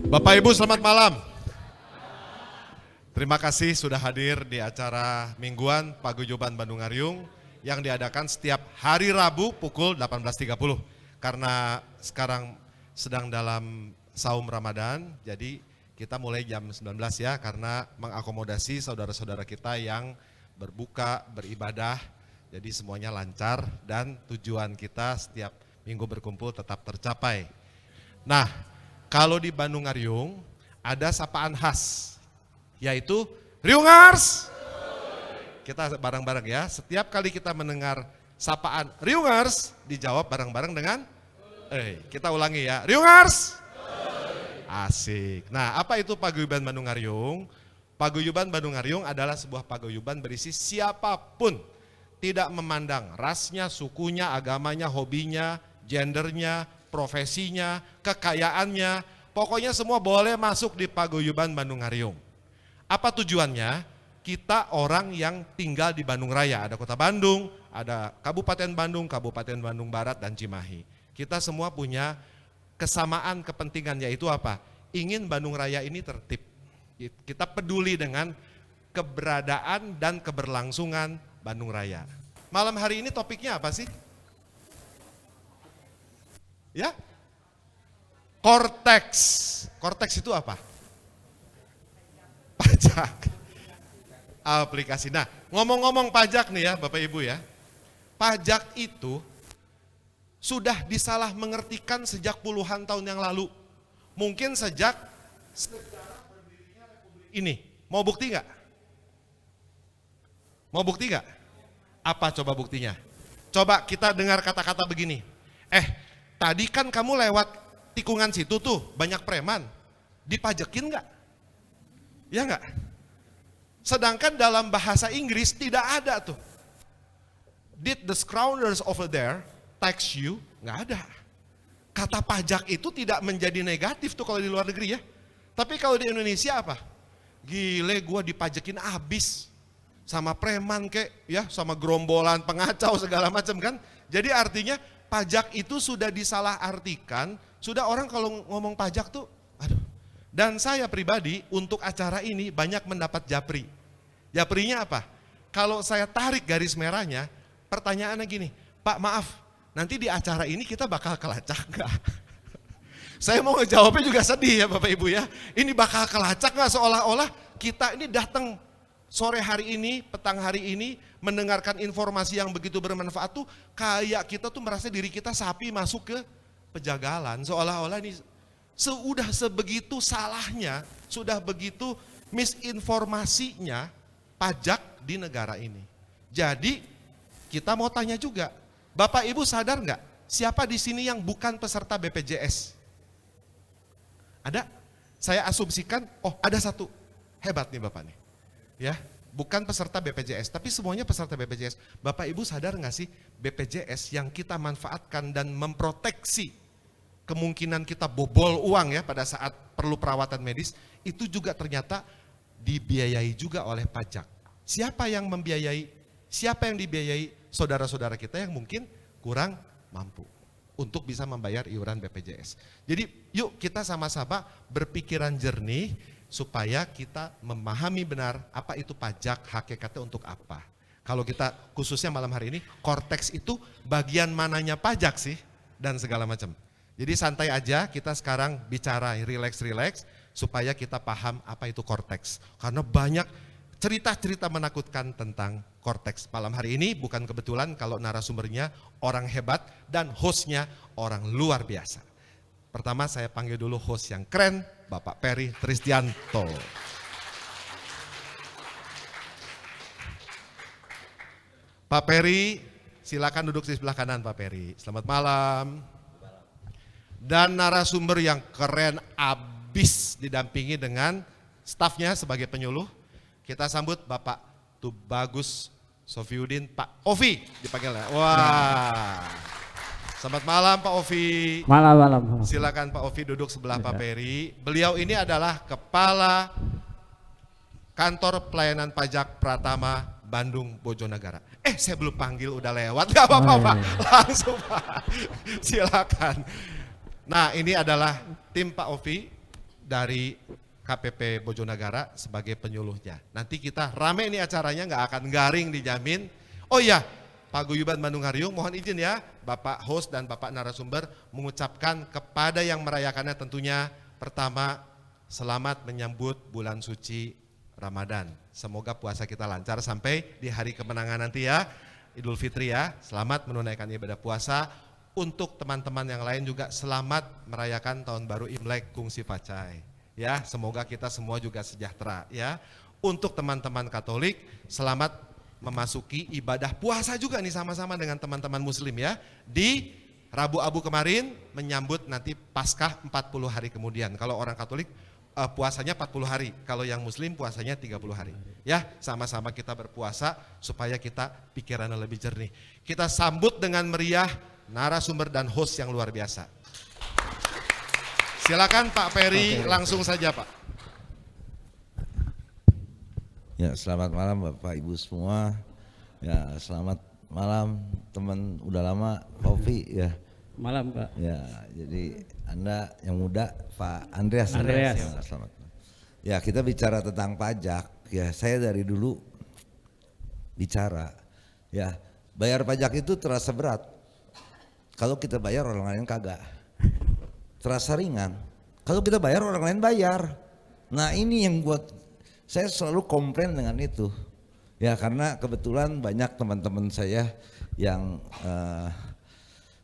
Bapak Ibu selamat malam. Terima kasih sudah hadir di acara mingguan Paguyuban Bandung Ariung yang diadakan setiap hari Rabu pukul 18.30. Karena sekarang sedang dalam saum Ramadan, jadi kita mulai jam 19 ya, karena mengakomodasi saudara-saudara kita yang berbuka, beribadah, jadi semuanya lancar dan tujuan kita setiap minggu berkumpul tetap tercapai. Nah, kalau di Bandung Ariung ada sapaan khas, yaitu Riungers. Kita bareng-bareng ya, setiap kali kita mendengar sapaan Riungers, dijawab bareng-bareng dengan kita ulangi ya, Riungers. Asik. Nah, apa itu Paguyuban Bandung Ariung? Paguyuban Bandung Ariung adalah sebuah paguyuban berisi siapapun, tidak memandang rasnya, sukunya, agamanya, hobinya, gendernya, profesinya, kekayaannya, pokoknya semua boleh masuk di Paguyuban Bandung Ariung. Apa tujuannya? Kita orang yang tinggal di Bandung Raya, ada Kota Bandung, ada Kabupaten Bandung, Kabupaten Bandung Barat, dan Cimahi. Kita semua punya kesamaan kepentingan, yaitu apa? Ingin Bandung Raya ini tertib. Kita peduli dengan keberadaan dan keberlangsungan Bandung Raya. Malam hari ini topiknya apa sih? Ya? Kortex. Kortex itu apa? Pajak. Aplikasi. Nah, ngomong-ngomong pajak nih ya Bapak Ibu ya. Pajak itu sudah disalah mengertikan sejak puluhan tahun yang lalu. Mungkin sejak sejarah berdirinya Republik ini. Mau bukti nggak? Mau bukti nggak? Apa coba buktinya? Coba kita dengar kata-kata begini. Tadi kan kamu lewat tikungan situ tuh, banyak preman. Dipajekin nggak? Ya nggak? Sedangkan dalam bahasa Inggris tidak ada tuh. Did the scoundrels over there tax you? Nggak ada. Kata pajak itu tidak menjadi negatif tuh kalau di luar negeri ya. Tapi kalau di Indonesia apa? Gile, gua dipajekin abis sama preman kek ya, sama gerombolan pengacau segala macam kan. Jadi artinya pajak itu sudah disalah artikan, sudah orang kalau ngomong pajak tuh, aduh. Dan saya pribadi untuk acara ini banyak mendapat japri. Japrinya apa? Kalau saya tarik garis merahnya, pertanyaannya gini, Pak maaf, nanti di acara ini kita bakal kelacak nggak? Saya mau ngejawabnya juga sedih ya Bapak Ibu ya. Ini bakal kelacak nggak, seolah-olah kita ini datang sore hari ini, petang hari ini, mendengarkan informasi yang begitu bermanfaat tuh kayak kita tuh merasa diri kita sapi masuk ke pejagalan. Seolah-olah ini sudah sebegitu salahnya, sudah begitu misinformasinya pajak di negara ini. Jadi kita mau tanya juga, Bapak Ibu sadar nggak siapa di sini yang bukan peserta BPJS? Ada? Saya asumsikan, oh ada satu, hebat nih Bapak nih. Ya, bukan peserta BPJS, tapi semuanya peserta BPJS. Bapak Ibu sadar nggak sih BPJS yang kita manfaatkan dan memproteksi kemungkinan kita bobol uang ya pada saat perlu perawatan medis, itu juga ternyata dibiayai juga oleh pajak. Siapa yang membiayai? Siapa yang dibiayai? Saudara-saudara kita yang mungkin kurang mampu untuk bisa membayar iuran BPJS. Jadi yuk kita sama-sama berpikiran jernih supaya kita memahami benar apa itu pajak, hakikatnya untuk apa. Kalau kita khususnya malam hari ini, korteks itu bagian mananya pajak sih dan segala macam. Jadi santai aja, kita sekarang bicara relax-relax supaya kita paham apa itu korteks. Karena banyak cerita-cerita menakutkan tentang korteks. Malam hari ini bukan kebetulan kalau narasumbernya orang hebat dan hostnya orang luar biasa. Pertama saya panggil dulu host yang keren, Bapak Peri Tristianto. Pak Peri, silakan duduk di sebelah kanan Pak Peri. Selamat malam. Dan narasumber yang keren abis didampingi dengan stafnya sebagai penyuluh. Kita sambut Bapak Tubagus Sofiuddin, Pak Ovi dipanggilnya. Wah. Selamat malam Pak Ovi. Malam. Silakan Pak Ovi duduk sebelah Pak Peri. Beliau ini adalah Kepala Kantor Pelayanan Pajak Pratama Bandung Bojonegara. Saya belum panggil udah lewat, gak apa-apa Pak. Langsung Pak. Silakan. Nah ini adalah tim Pak Ovi dari KPP Bojonegara sebagai penyuluhnya. Nanti kita rame nih acaranya, nggak akan garing dijamin. Oh iya, Pak Guyuban Bandung Hariung, mohon izin ya Bapak host dan Bapak narasumber mengucapkan kepada yang merayakannya tentunya pertama, selamat menyambut bulan suci Ramadan. Semoga puasa kita lancar sampai di hari kemenangan nanti ya, Idul Fitri ya. Selamat menunaikan ibadah puasa. Untuk teman-teman yang lain juga selamat merayakan tahun baru Imlek Kungsi Facai. Ya, semoga kita semua juga sejahtera ya. Untuk teman-teman Katolik, selamat memasuki ibadah puasa juga nih sama-sama dengan teman-teman Muslim ya. Di Rabu Abu kemarin menyambut nanti Paskah 40 hari kemudian. Kalau orang Katolik puasanya 40 hari, kalau yang Muslim puasanya 30 hari. Ya, sama-sama kita berpuasa supaya kita pikirannya lebih jernih. Kita sambut dengan meriah narasumber dan host yang luar biasa. Silakan Pak Peri, langsung saja Pak. Ya, selamat malam Bapak Ibu semua. Ya, selamat malam teman udah lama Kopi ya. Malam Pak. Ya, jadi Anda yang muda Pak Andreas. Andreas. Ya, selamat. Ya, kita bicara tentang pajak. Ya, saya dari dulu bicara. Ya, bayar pajak itu terasa berat. Kalau kita bayar orang lain kagak. Terasa ringan. Kalau kita bayar orang lain bayar. Nah, ini yang buat saya selalu komplain dengan itu. Ya, karena kebetulan banyak teman-teman saya yang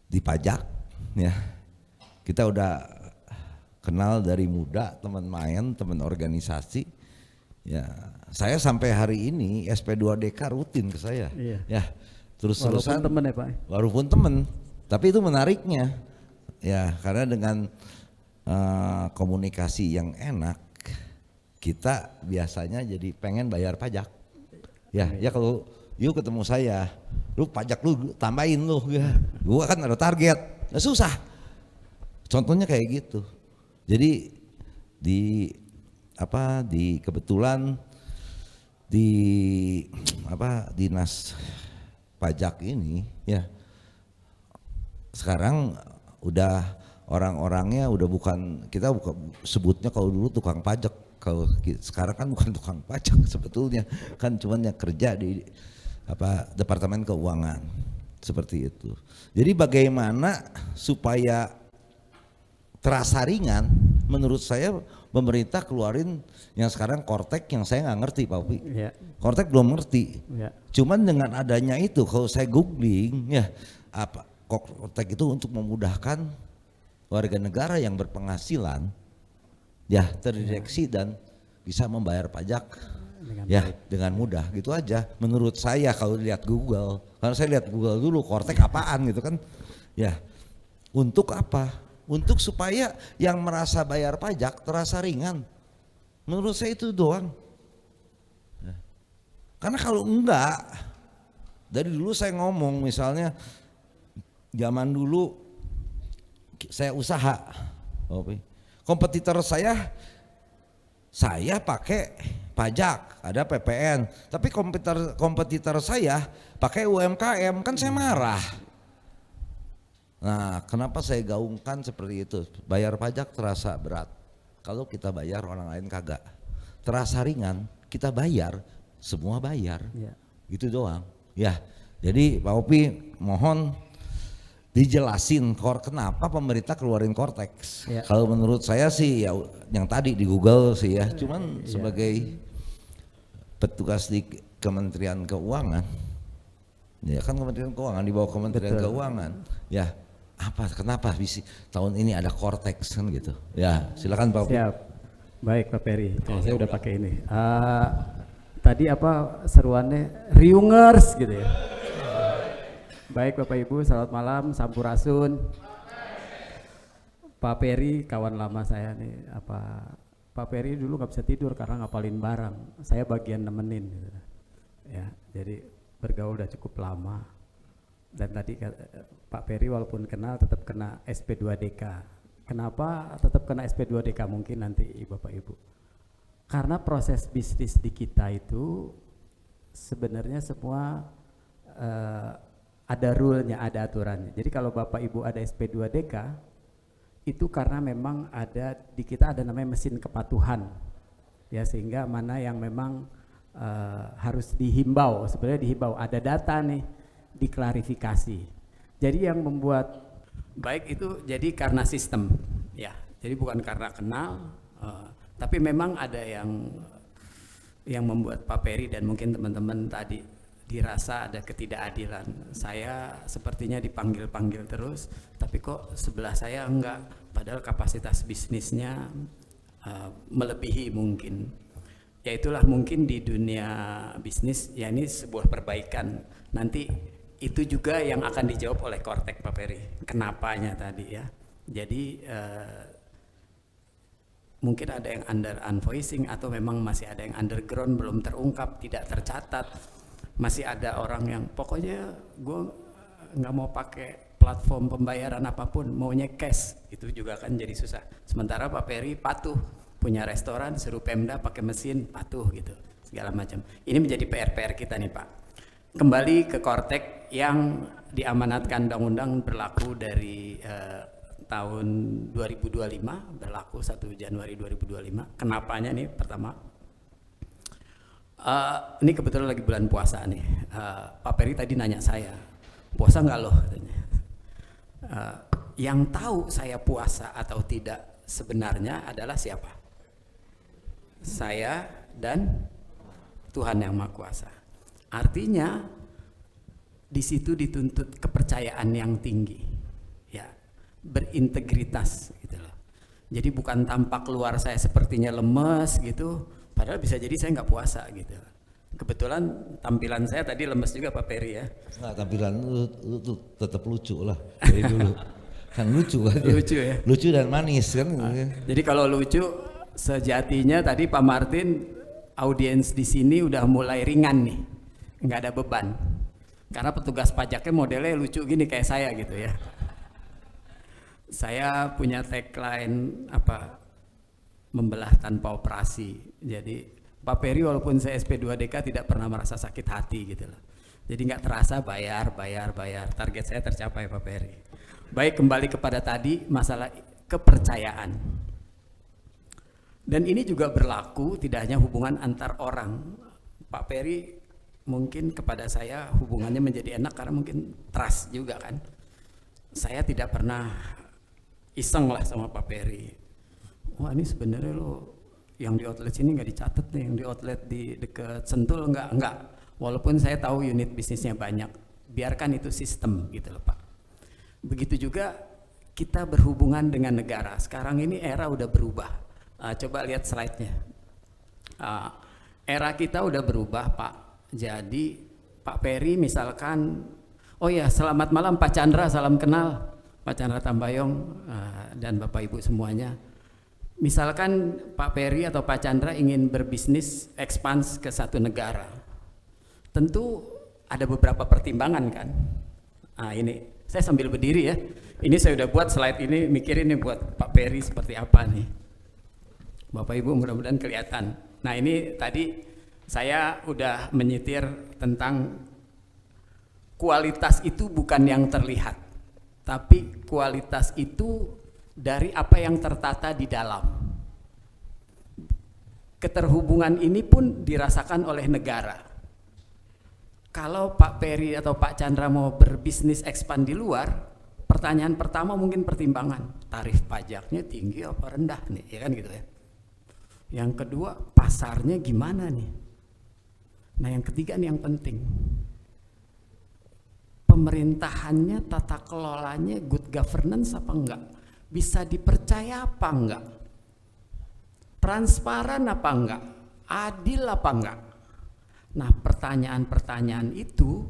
dipajak ya. Kita udah kenal dari muda, teman main, teman organisasi. Ya, saya sampai hari ini SP2DK rutin ke saya. Iya. Ya, terus-terusan. Walaupun teman ya Pak. Walaupun teman, tapi itu menariknya. Ya, karena dengan komunikasi yang enak, kita biasanya jadi pengen bayar pajak. Ya, ya kalau yuk ketemu saya, lu pajak lu tambahin lu, ya. Gua kan ada target, nah, susah. Contohnya kayak gitu. Jadi di kebetulan di dinas pajak ini ya sekarang udah orang-orangnya udah bukan, kita bukan sebutnya kalau dulu tukang pajak, kalau sekarang kan bukan tukang pajak sebetulnya, kan cuman yang kerja di Departemen Keuangan seperti itu. Jadi bagaimana supaya terasa ringan, menurut saya pemerintah keluarin yang sekarang Kortek yang saya nggak ngerti Pak Upi. Ya. Kortek belum ngerti. Ya. Cuman dengan adanya itu kalau saya googling ya Kortek itu untuk memudahkan warga negara yang berpenghasilan ya terdeteksi dan bisa membayar pajak dengan mudah gitu aja. Menurut saya kalau lihat Google, karena saya lihat Google dulu Kortek apaan gitu kan. Ya, untuk apa? Untuk supaya yang merasa bayar pajak terasa ringan. Menurut saya itu doang. Ya. Karena kalau enggak, dari dulu saya ngomong misalnya zaman dulu saya usaha, kompetitor saya pakai pajak, ada PPN, tapi kompetitor saya pakai UMKM, kan saya marah. Nah, kenapa saya gaungkan seperti itu? Bayar pajak terasa berat, kalau kita bayar orang lain kagak. Terasa ringan, kita bayar, semua bayar, ya. Gitu doang. Ya, jadi Pak Opi mohon dijelasin kenapa pemerintah keluarin Kortex. Ya. Kalau menurut saya sih ya yang tadi di Google sih ya, cuman ya. Sebagai petugas di Kementerian Keuangan, ya kan Kementerian Keuangan di bawah Kementerian Betul. Keuangan, ya kenapa tahun ini ada Kortex kan gitu. Ya silakan Pak. Siap, baik Pak Peri, saya udah pakai ini. Tadi seruannya Riungers gitu ya. Baik Bapak Ibu, selamat malam, sampurasun. Pak Peri kawan lama saya nih, Pak Peri dulu nggak bisa tidur karena ngapalin barang. Saya bagian nemenin gitu. Ya, jadi bergaul udah cukup lama. Dan tadi Pak Peri walaupun kenal tetap kena SP2DK. Kenapa tetap kena SP2DK mungkin nanti Bapak Ibu? Karena proses bisnis di kita itu sebenarnya semua ada rule-nya, ada aturannya. Jadi kalau Bapak Ibu ada SP2DK, itu karena memang ada di kita ada namanya mesin kepatuhan, ya, sehingga mana yang memang harus dihimbau, sebenarnya dihimbau, ada data nih, diklarifikasi. Jadi yang membuat baik itu jadi karena sistem, ya, jadi bukan karena kenal, tapi memang ada yang membuat Pak Peri dan mungkin teman-teman tadi dirasa ada ketidakadilan. Saya sepertinya dipanggil-panggil terus, tapi kok sebelah saya enggak, padahal kapasitas bisnisnya melebihi mungkin. Ya itulah mungkin di dunia bisnis, ya ini sebuah perbaikan. Nanti itu juga yang akan dijawab oleh Kortek Pak Peri, kenapanya tadi ya. Jadi mungkin ada yang under unvoicing atau memang masih ada yang underground, belum terungkap, tidak tercatat. Masih ada orang yang pokoknya gue nggak mau pakai platform pembayaran apapun, maunya cash, itu juga kan jadi susah. Sementara Pak Peri patuh, punya restoran, suruh Pemda pakai mesin, patuh gitu, segala macam. Ini menjadi PR kita nih Pak. Kembali ke Kortek yang diamanatkan undang-undang berlaku dari tahun 2025, berlaku 1 Januari 2025. Kenapanya nih? Pertama, ini kebetulan lagi bulan puasa nih. Pak Peri tadi nanya saya, puasa nggak loh? Katanya. Yang tahu saya puasa atau tidak sebenarnya adalah siapa? Saya dan Tuhan Yang Maha Kuasa. Artinya di situ dituntut kepercayaan yang tinggi, ya, berintegritas gitu loh. Jadi bukan tampak luar saya sepertinya lemes gitu, padahal bisa jadi saya nggak puasa gitu. Kebetulan tampilan saya tadi lemes juga Pak Peri ya. Nggak, tampilan lu tuh tetap lucu lah dari dulu. Kan lucu kan. Lucu ya. Lucu dan manis kan. Jadi kalau lucu, sejatinya tadi Pak Martin, audiens di sini udah mulai ringan nih, nggak ada beban. Karena petugas pajaknya modelnya lucu gini kayak saya gitu ya. Saya punya tagline apa, membelah tanpa operasi. Jadi Pak Peri walaupun saya SP2DK tidak pernah merasa sakit hati gitu loh. Jadi nggak terasa bayar. Target saya tercapai Pak Peri. Baik, kembali kepada tadi masalah kepercayaan. Dan ini juga berlaku tidak hanya hubungan antar orang. Pak Peri mungkin kepada saya hubungannya menjadi enak karena mungkin trust juga kan. Saya tidak pernah iseng lah sama Pak Peri. Wah ini sebenarnya lo yang di outlet sini nggak dicatat nih, yang di outlet di dekat Sentul enggak. Walaupun saya tahu unit bisnisnya banyak, biarkan itu sistem gitu loh Pak. Begitu juga kita berhubungan dengan negara. Sekarang ini era udah berubah. Coba lihat slide-nya. Era kita udah berubah Pak. Jadi Pak Peri misalkan, oh ya selamat malam Pak Chandra, salam kenal Pak Chandra Tambayong dan Bapak Ibu semuanya. Misalkan Pak Peri atau Pak Chandra ingin berbisnis expand ke satu negara, tentu ada beberapa pertimbangan kan. Ini saya sambil berdiri ya. Ini saya udah buat slide ini, mikirin nih buat Pak Peri seperti apa nih. Bapak Ibu mudah-mudahan kelihatan. Nah ini tadi saya udah menyitir tentang kualitas itu bukan yang terlihat, tapi kualitas itu dari apa yang tertata di dalam. Keterhubungan ini pun dirasakan oleh negara. Kalau Pak Peri atau Pak Chandra mau berbisnis expand di luar, pertanyaan pertama mungkin pertimbangan, tarif pajaknya tinggi apa rendah nih, ya kan gitu ya. Yang kedua, pasarnya gimana nih? Nah yang ketiga nih yang penting, pemerintahannya, tata kelolanya good governance apa enggak? Bisa dipercaya apa enggak? Transparan apa enggak? Adil apa enggak? Nah pertanyaan-pertanyaan itu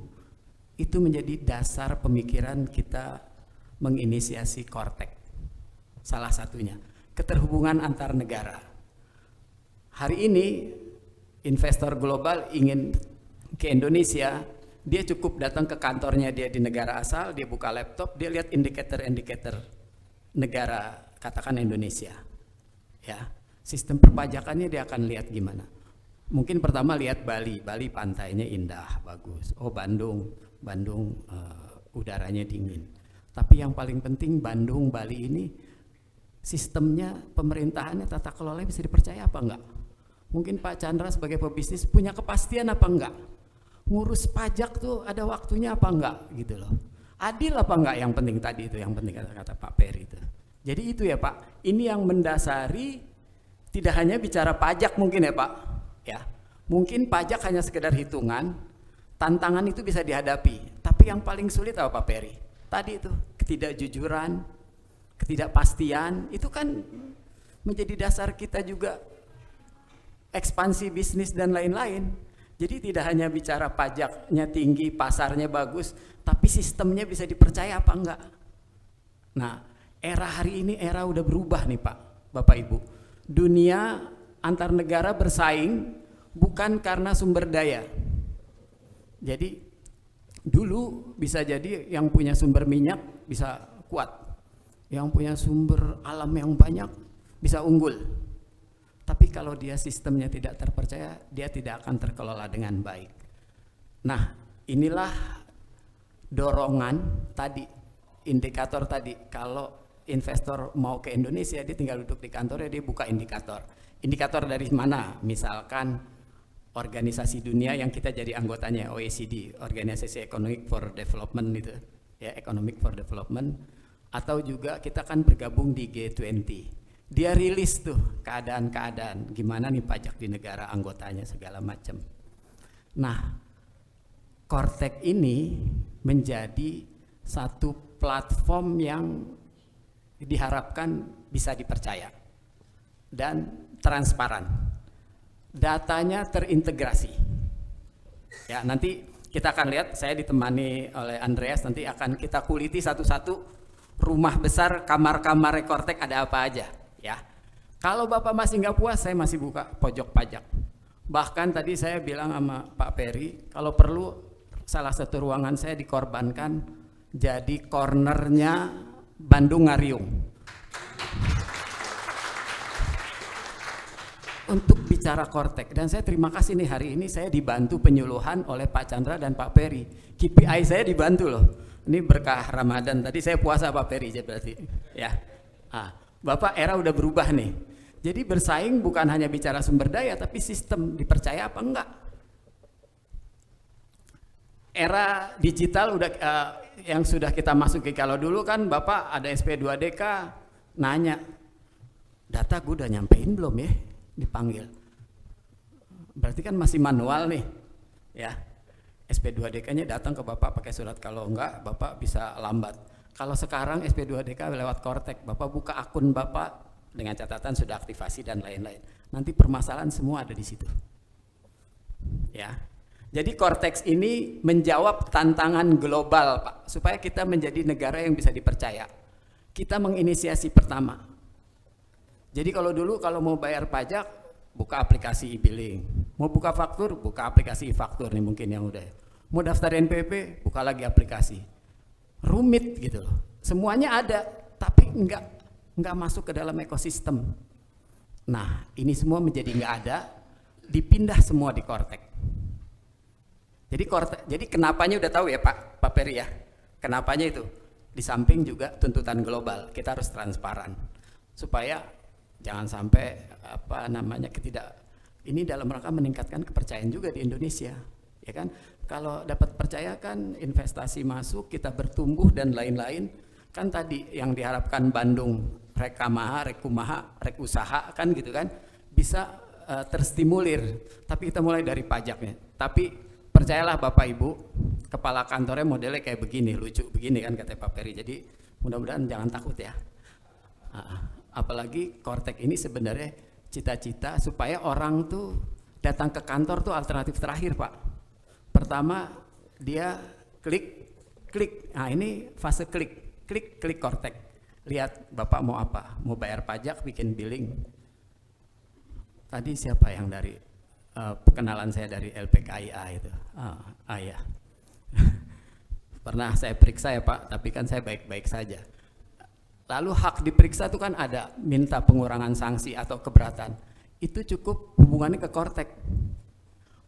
menjadi dasar pemikiran kita menginisiasi Kortek. Salah satunya, keterhubungan antar negara. Hari ini investor global ingin ke Indonesia, dia cukup datang ke kantornya dia di negara asal, dia buka laptop, dia lihat indikator-indikator negara, katakan Indonesia. Ya, sistem perpajakannya dia akan lihat gimana. Mungkin pertama lihat Bali pantainya indah, bagus. Oh Bandung udaranya dingin. Tapi yang paling penting Bandung, Bali ini sistemnya, pemerintahannya, tata kelolanya bisa dipercaya apa enggak? Mungkin Pak Chandra sebagai pebisnis punya kepastian apa enggak? Ngurus pajak tuh ada waktunya apa enggak gitu loh. Adil apa enggak, yang penting tadi itu, yang penting kata Pak Peri itu. Jadi itu ya Pak, ini yang mendasari tidak hanya bicara pajak mungkin ya Pak. Ya, mungkin pajak hanya sekedar hitungan, tantangan itu bisa dihadapi. Tapi yang paling sulit apa Pak Peri? Tadi itu, ketidakjujuran, ketidakpastian, itu kan menjadi dasar kita juga ekspansi bisnis dan lain-lain. Jadi tidak hanya bicara pajaknya tinggi, pasarnya bagus, tapi sistemnya bisa dipercaya apa enggak. Nah, era hari ini era udah berubah nih Pak, Bapak Ibu. Dunia antar negara bersaing bukan karena sumber daya. Jadi dulu bisa jadi yang punya sumber minyak bisa kuat, yang punya sumber alam yang banyak bisa unggul. Tapi kalau dia sistemnya tidak terpercaya, dia tidak akan terkelola dengan baik. Nah, inilah dorongan tadi, indikator tadi. Kalau investor mau ke Indonesia, dia tinggal duduk di kantornya, dia buka indikator. Indikator dari mana? Misalkan organisasi dunia yang kita jadi anggotanya, OECD, Organisasi Economic for Development itu, ya, Economic for Development, atau juga kita kan bergabung di G20. Dia rilis tuh keadaan-keadaan gimana nih pajak di negara anggotanya segala macam. Nah, Kortek ini menjadi satu platform yang diharapkan bisa dipercaya dan transparan. Datanya terintegrasi. Ya, nanti kita akan lihat, saya ditemani oleh Andreas, nanti akan kita kuliti satu-satu rumah besar, kamar-kamar Kortek ada apa aja. Ya, kalau Bapak masih nggak puas, saya masih buka pojok pajak. Bahkan tadi saya bilang sama Pak Peri, kalau perlu salah satu ruangan saya dikorbankan jadi cornernya Bandung Ngariung. Untuk bicara Kortek, dan saya terima kasih nih hari ini saya dibantu penyuluhan oleh Pak Chandra dan Pak Peri. KPI saya dibantu loh. Ini berkah Ramadan. Tadi saya puasa Pak Peri berarti. Ya. Bapak era udah berubah nih. Jadi bersaing bukan hanya bicara sumber daya, tapi sistem dipercaya apa enggak. Era digital udah yang sudah kita masuki. Kalau dulu kan Bapak ada SP2DK nanya, data gue udah nyampein belum ya? Dipanggil. Berarti kan masih manual nih, ya. SP2DK-nya datang ke Bapak pakai surat, kalau enggak Bapak bisa lambat. Kalau sekarang SP2DK lewat Kortek, Bapak buka akun Bapak dengan catatan sudah aktivasi dan lain-lain. Nanti permasalahan semua ada di situ. Ya. Jadi Kortex ini menjawab tantangan global, Pak, supaya kita menjadi negara yang bisa dipercaya. Kita menginisiasi pertama. Jadi kalau dulu kalau mau bayar pajak, buka aplikasi e-billing. Mau buka faktur, buka aplikasi e-faktur nih mungkin yang udah. Mau daftar NPWP, buka lagi aplikasi. Rumit gitu loh. Semuanya ada, tapi enggak masuk ke dalam ekosistem. Nah, ini semua menjadi enggak ada, dipindah semua di Kortek. Jadi kenapanya udah tahu ya Pak Peri ya. Kenapanya itu? Di samping juga tuntutan global, kita harus transparan supaya jangan sampai ini dalam rangka meningkatkan kepercayaan juga di Indonesia, ya kan? Kalau dapat percaya kan investasi masuk, kita bertumbuh dan lain-lain. Kan tadi yang diharapkan Bandung Rekamaha, Rekumaha, Rekusaha kan gitu kan, bisa terstimulir. Tapi kita mulai dari pajaknya. Tapi percayalah Bapak Ibu, kepala kantornya modelnya kayak begini, lucu begini kan kata Pak Peri. Jadi mudah-mudahan jangan takut ya. Apalagi Kortek ini sebenarnya cita-cita supaya orang tuh datang ke kantor tuh alternatif terakhir Pak. Pertama dia klik. Nah ini fase klik Kortek. Lihat Bapak mau apa? Mau bayar pajak, bikin billing. Tadi siapa yang dari kenalan saya dari LPKIA itu? Ya. Pernah saya periksa ya Pak, tapi kan saya baik-baik saja. Lalu hak diperiksa itu kan ada minta pengurangan sanksi atau keberatan. Itu cukup hubungannya ke Kortek.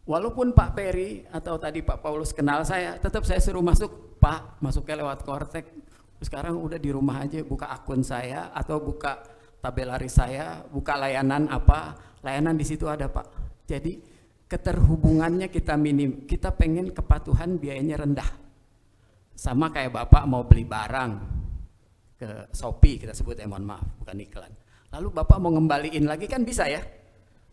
Walaupun Pak Peri atau tadi Pak Paulus kenal saya, tetap saya suruh masuk, Pak, masuknya lewat Kortek. Sekarang udah di rumah aja buka akun saya atau buka tabel laris saya, buka layanan apa, layanan di situ ada Pak. Jadi keterhubungannya kita minim, kita pengen kepatuhan biayanya rendah. Sama kayak Bapak mau beli barang ke Shopee, kita sebut mohon maaf, bukan iklan. Lalu Bapak mau ngembaliin lagi kan bisa ya,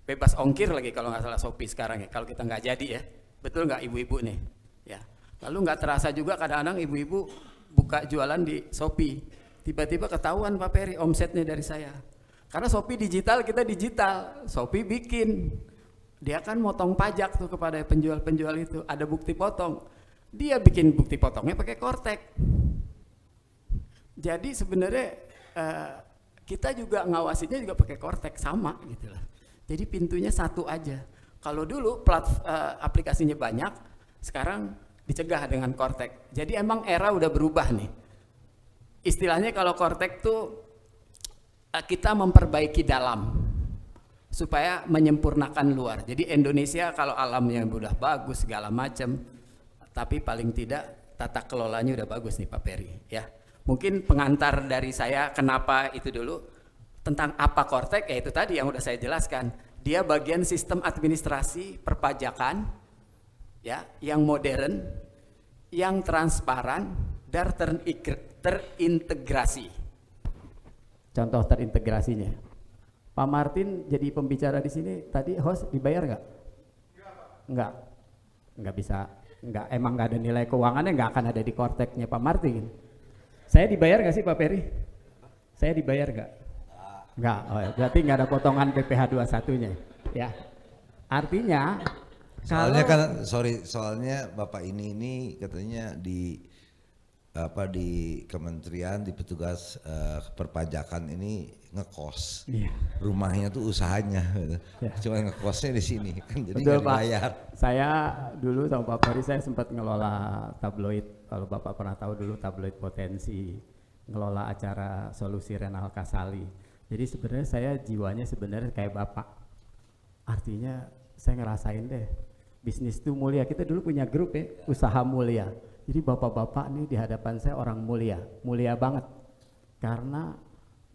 bebas ongkir lagi kalau nggak salah Shopee sekarang ya, kalau kita nggak jadi ya, betul nggak ibu-ibu nih? Ya. Lalu nggak terasa juga kadang-kadang ibu-ibu buka jualan di Shopee, tiba-tiba ketahuan Pak Peri omsetnya dari saya. Karena Shopee digital, kita digital, Shopee bikin, dia kan motong pajak tuh kepada penjual-penjual itu, ada bukti potong, dia bikin bukti potongnya pakai Kortek. Jadi sebenarnya kita juga ngawasinya juga pakai Kortek sama gitu lah. Jadi pintunya satu aja. Kalau dulu aplikasinya banyak, sekarang dicegah dengan Kortek. Jadi emang era udah berubah nih. Istilahnya kalau Kortek tuh kita memperbaiki dalam supaya menyempurnakan luar. Jadi Indonesia kalau alamnya udah bagus segala macam, tapi paling tidak tata kelolanya udah bagus nih Pak Peri ya. Mungkin pengantar dari saya kenapa itu dulu tentang apa Kortek, ya itu tadi yang udah saya jelaskan. Dia bagian sistem administrasi perpajakan ya, yang modern, yang transparan dan terintegrasi. Contoh terintegrasinya, Pak Martin jadi pembicara di sini tadi, host dibayar nggak? Nggak bisa, emang nggak ada nilai keuangannya, nggak akan ada di Korteknya Pak Martin. Saya dibayar nggak sih Pak Peri? Saya dibayar nggak? Nggak, oh ya, berarti nggak ada potongan PPh 21-nya ya. Artinya soalnya kan soalnya Bapak ini katanya di kementerian, di petugas perpajakan ini ngekos. Iya. Rumahnya tuh usahanya gitu. Ya. Cuma ngekosnya di sini kan, jadi nggak dibayar. Saya dulu sama Pak Peri saya sempat ngelola tabloid, kalau Bapak pernah tahu dulu tabloid Potensi, ngelola acara Solusi Renal Kasali. Jadi sebenarnya saya jiwanya sebenarnya kayak Bapak. Artinya saya ngerasain deh, bisnis itu mulia. Kita dulu punya grup ya, usaha mulia. Jadi bapak-bapak nih di hadapan saya orang mulia, mulia banget. Karena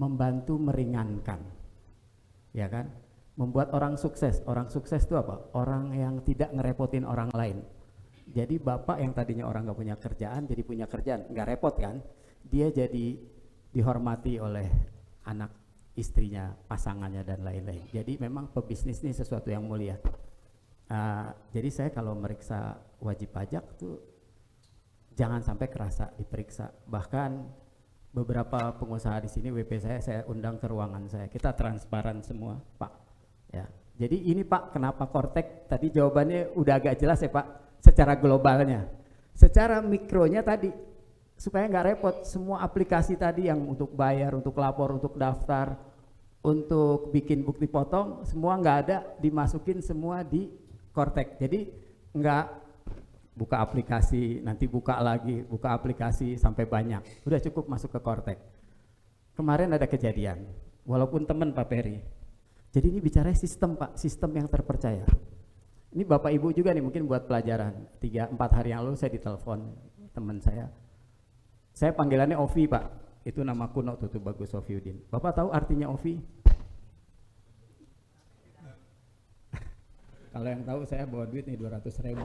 membantu meringankan, ya kan? Membuat orang sukses. Orang sukses itu apa? Orang yang tidak ngerepotin orang lain. Jadi bapak yang tadinya orang gak punya kerjaan, jadi punya kerjaan, gak repot kan? Dia jadi dihormati oleh anak istrinya, pasangannya dan lain-lain. Jadi memang pebisnis ini sesuatu yang mulia. Jadi saya kalau meriksa wajib pajak tuh jangan sampai kerasa diperiksa. Bahkan beberapa pengusaha di sini WP saya undang ke ruangan saya. Kita transparan semua, Pak. Ya. Jadi ini Pak, kenapa Kortek? Tadi jawabannya udah agak jelas ya Pak, secara globalnya. Secara mikronya tadi, supaya nggak repot, semua aplikasi tadi yang untuk bayar, untuk lapor, untuk daftar, untuk bikin bukti potong, semua nggak ada, dimasukin semua di Kortek. Jadi nggak buka aplikasi, nanti buka lagi, buka aplikasi sampai banyak. Udah cukup masuk ke Kortek. Kemarin ada kejadian, walaupun teman Pak Peri. Jadi ini bicara sistem Pak, sistem yang terpercaya. Ini Bapak Ibu juga nih mungkin buat pelajaran. 3-4 hari yang lalu saya ditelepon teman saya. Saya panggilannya Ovi Pak, itu nama kuno tuh Bagus Oviudin. Bapak tahu artinya Ovi? Kalau yang tahu saya bawa duit nih 200.000.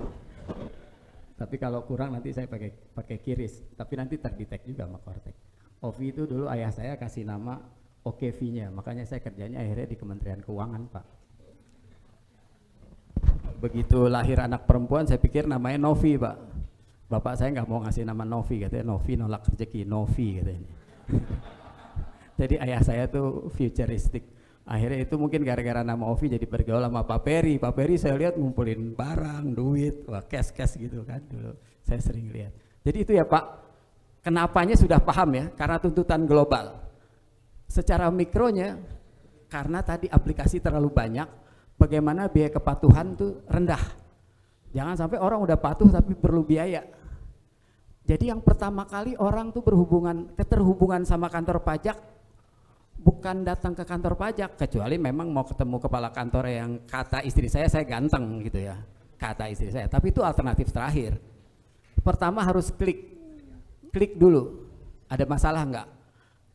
Tapi kalau kurang nanti saya pakai kiris, tapi nanti terdetek juga sama Kortek. Ovi itu dulu ayah saya kasih nama OKV-nya, makanya saya kerjanya akhirnya di Kementerian Keuangan Pak. Begitu lahir anak perempuan saya pikir namanya Novi Pak. Bapak saya nggak mau ngasih nama Novi, katanya Novi nolak rezeki, Novi katanya. Jadi ayah saya tuh futuristik. Akhirnya itu mungkin gara-gara nama Ovi jadi bergaul sama Pak Peri. Pak Peri saya lihat ngumpulin barang, duit, wah cash gitu kan dulu. Saya sering lihat. Jadi itu ya Pak, kenapanya sudah paham ya, karena tuntutan global. Secara mikronya, karena tadi aplikasi terlalu banyak, bagaimana biaya kepatuhan tuh rendah. Jangan sampai orang udah patuh tapi perlu biaya. Jadi yang pertama kali orang tuh keterhubungan sama kantor pajak, bukan datang ke kantor pajak, kecuali memang mau ketemu kepala kantor yang kata istri saya ganteng gitu ya, kata istri saya, tapi itu alternatif terakhir. Pertama harus klik dulu, ada masalah enggak?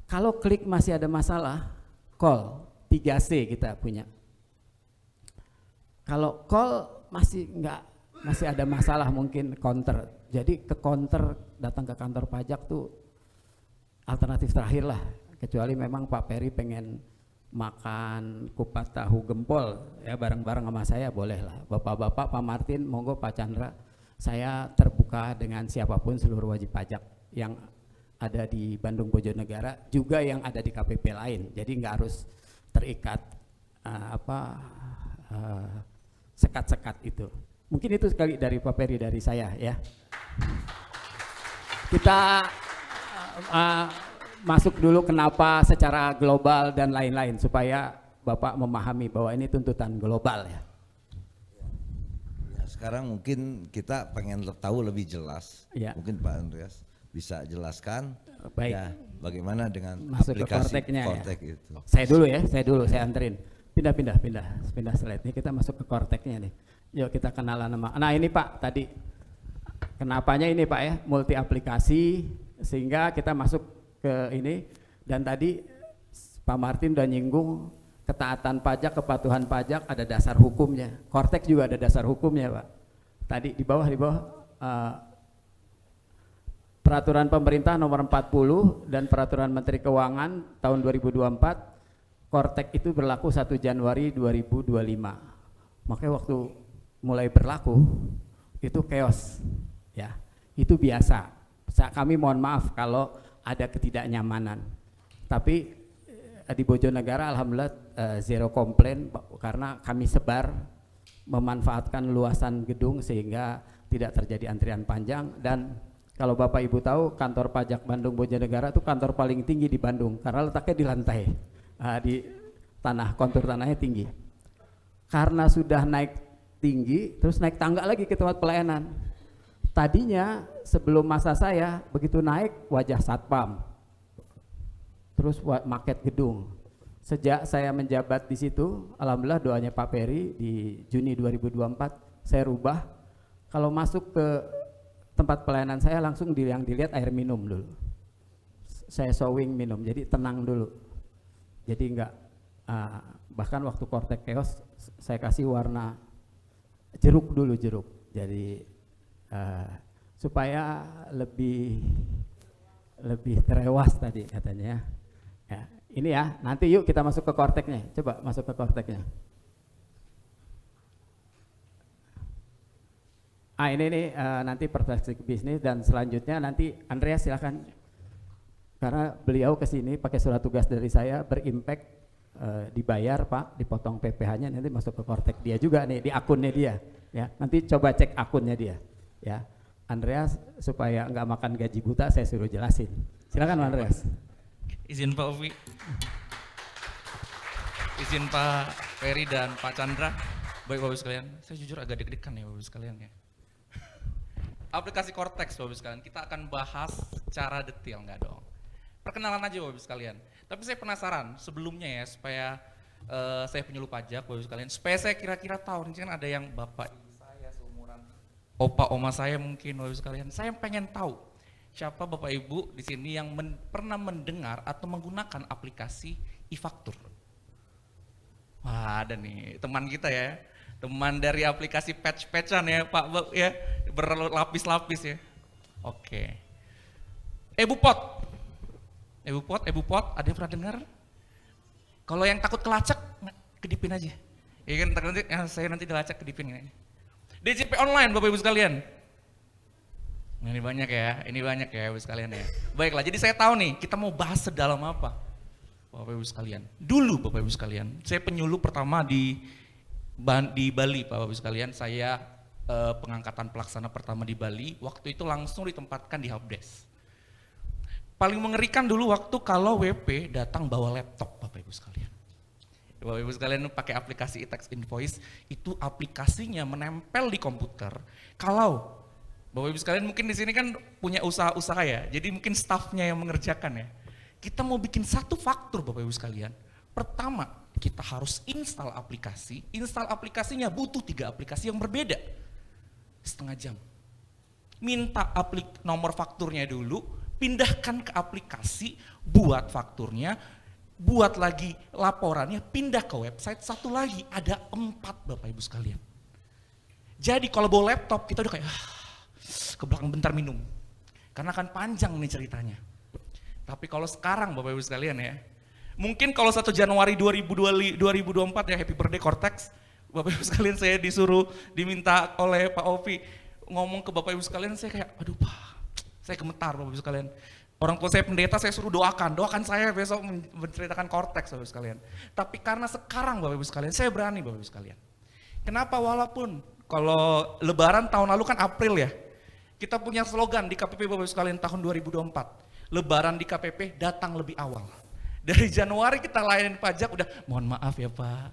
Kalau klik masih ada masalah, call 3C kita punya. Kalau call masih ada masalah mungkin counter. Jadi ke counter, datang ke kantor pajak tuh alternatif terakhir lah. Kecuali memang Pak Peri pengen makan kupat tahu gempol ya bareng-bareng sama saya, boleh lah. Bapak-bapak, Pak Martin, monggo Pak Chandra, saya terbuka dengan siapapun seluruh wajib pajak yang ada di Bandung Bojonegara, juga yang ada di KPP lain. Jadi nggak harus terikat sekat-sekat itu. Mungkin itu sekali dari Pak Peri, dari saya ya. Kita masuk dulu kenapa secara global dan lain-lain supaya Bapak memahami bahwa ini tuntutan global ya. Ya, sekarang mungkin kita pengen tahu lebih jelas. Ya. Mungkin Pak Andreas bisa jelaskan. Baik. Ya, bagaimana dengan Masuk ke aplikasi Korteknya ya. Kortek itu. Saya anterin. Pindah slide ini, kita masuk ke Korteknya nih. Yuk kita kenalan nama. Nah ini Pak tadi kenapanya ini Pak ya, multi aplikasi sehingga kita masuk ke ini. Dan tadi Pak Martin udah nyinggung ketaatan pajak, kepatuhan pajak ada dasar hukumnya. Kortek juga ada dasar hukumnya Pak. Tadi di bawah Peraturan Pemerintah Nomor 40 dan Peraturan Menteri Keuangan tahun 2024, Kortek itu berlaku 1 Januari 2025. Makanya waktu mulai berlaku itu chaos ya. Itu biasa. Kami mohon maaf kalau ada ketidaknyamanan. Tapi di Bojonegara alhamdulillah zero komplain karena kami sebar memanfaatkan luasan gedung sehingga tidak terjadi antrian panjang. Dan kalau Bapak Ibu tahu, kantor pajak Bandung Bojonegara itu kantor paling tinggi di Bandung karena letaknya di lantai, di tanah, kontur tanahnya tinggi. Karena sudah naik tinggi, terus naik tangga lagi ke tempat pelayanan. Tadinya sebelum masa saya, begitu naik wajah satpam, terus maket gedung. Sejak saya menjabat di situ, alhamdulillah doanya Pak Peri di Juni 2024, saya rubah. Kalau masuk ke tempat pelayanan saya langsung yang dilihat air minum dulu. Saya showing minum, jadi tenang dulu. Jadi enggak, bahkan waktu Kortek chaos saya kasih warna jeruk dulu, jadi supaya lebih terewas tadi katanya ya. Ini ya, nanti yuk kita masuk ke Korteknya, coba masuk ke Korteknya. Ini nih nanti perspektif bisnis, dan selanjutnya nanti Andreas silakan, karena beliau kesini pakai surat tugas dari saya, berimpact, dibayar Pak, dipotong PPh-nya, nanti masuk ke Kortek dia juga nih, di akunnya dia ya. Nanti coba cek akunnya dia ya. Andreas supaya nggak makan gaji buta, saya suruh jelasin. Silakan Andreas. Izin Pak Ufi, izin Pak Peri dan Pak Chandra. Baik Bapak Ibu sekalian, saya jujur agak deg-degan ya Bapak Ibu sekalian ya. Aplikasi Kortek Bapak Ibu sekalian, kita akan bahas secara detail, nggak dong. Perkenalan aja Bapak Ibu sekalian. Tapi saya penasaran sebelumnya ya, supaya saya penyuluh pajak Bapak Ibu sekalian, supaya saya kira-kira tahu, ini kan ada yang Bapak Ibu saya seumuran, opa oma saya mungkin Bapak Ibu sekalian. Saya pengen tahu siapa Bapak Ibu di sini yang pernah mendengar atau menggunakan aplikasi e-faktur. Wah, ada nih teman kita ya. Teman dari aplikasi patch-patchan ya Pak ya, berlapis-lapis ya. Oke. EbuPot, ada yang pernah dengar? Kalau yang takut kelacak, kedipin aja. Ya kan, nanti saya nanti dilacak kedipin ya. DJP online Bapak Ibu sekalian. Nah, ini banyak ya Bapak Ibu sekalian ya. Baiklah, jadi saya tahu nih kita mau bahas sedalam apa Bapak Ibu sekalian. Dulu Bapak Ibu sekalian, saya penyuluh pertama di Bali Bapak Ibu sekalian. Saya pengangkatan pelaksana pertama di Bali, waktu itu langsung ditempatkan di helpdesk. Paling mengerikan dulu waktu kalau WP datang bawa laptop Bapak Ibu sekalian. Bapak Ibu sekalian pakai aplikasi e-tax invoice, itu aplikasinya menempel di komputer. Kalau Bapak Ibu sekalian mungkin di sini kan punya usaha-usaha ya, jadi mungkin staffnya yang mengerjakan ya. Kita mau bikin satu faktur Bapak Ibu sekalian. Pertama, kita harus install aplikasi. Install aplikasinya butuh 3 aplikasi yang berbeda. Setengah jam. Minta nomor fakturnya dulu, pindahkan ke aplikasi, buat fakturnya, buat lagi laporannya, pindah ke website satu lagi, ada 4 Bapak Ibu sekalian. Jadi kalau bawa laptop kita udah kayak ke belakang bentar minum, karena akan panjang nih ceritanya. Tapi kalau sekarang Bapak Ibu sekalian ya, mungkin kalau 1 Januari 2024 ya, happy birthday Cortex, Bapak Ibu sekalian saya diminta oleh Pak Ovi ngomong ke Bapak Ibu sekalian, saya kayak aduh Pak, saya gemetar Bapak Ibu sekalian. Orang tua saya pendeta, saya suruh doakan saya besok menceritakan Cortex Bapak Ibu sekalian. Tapi karena sekarang Bapak Ibu sekalian, saya berani Bapak Ibu sekalian. Kenapa? Walaupun kalau lebaran tahun lalu kan April ya, kita punya slogan di KPP Bapak Ibu sekalian tahun 2024, lebaran di KPP datang lebih awal. Dari Januari kita layanin pajak udah mohon maaf ya Pak,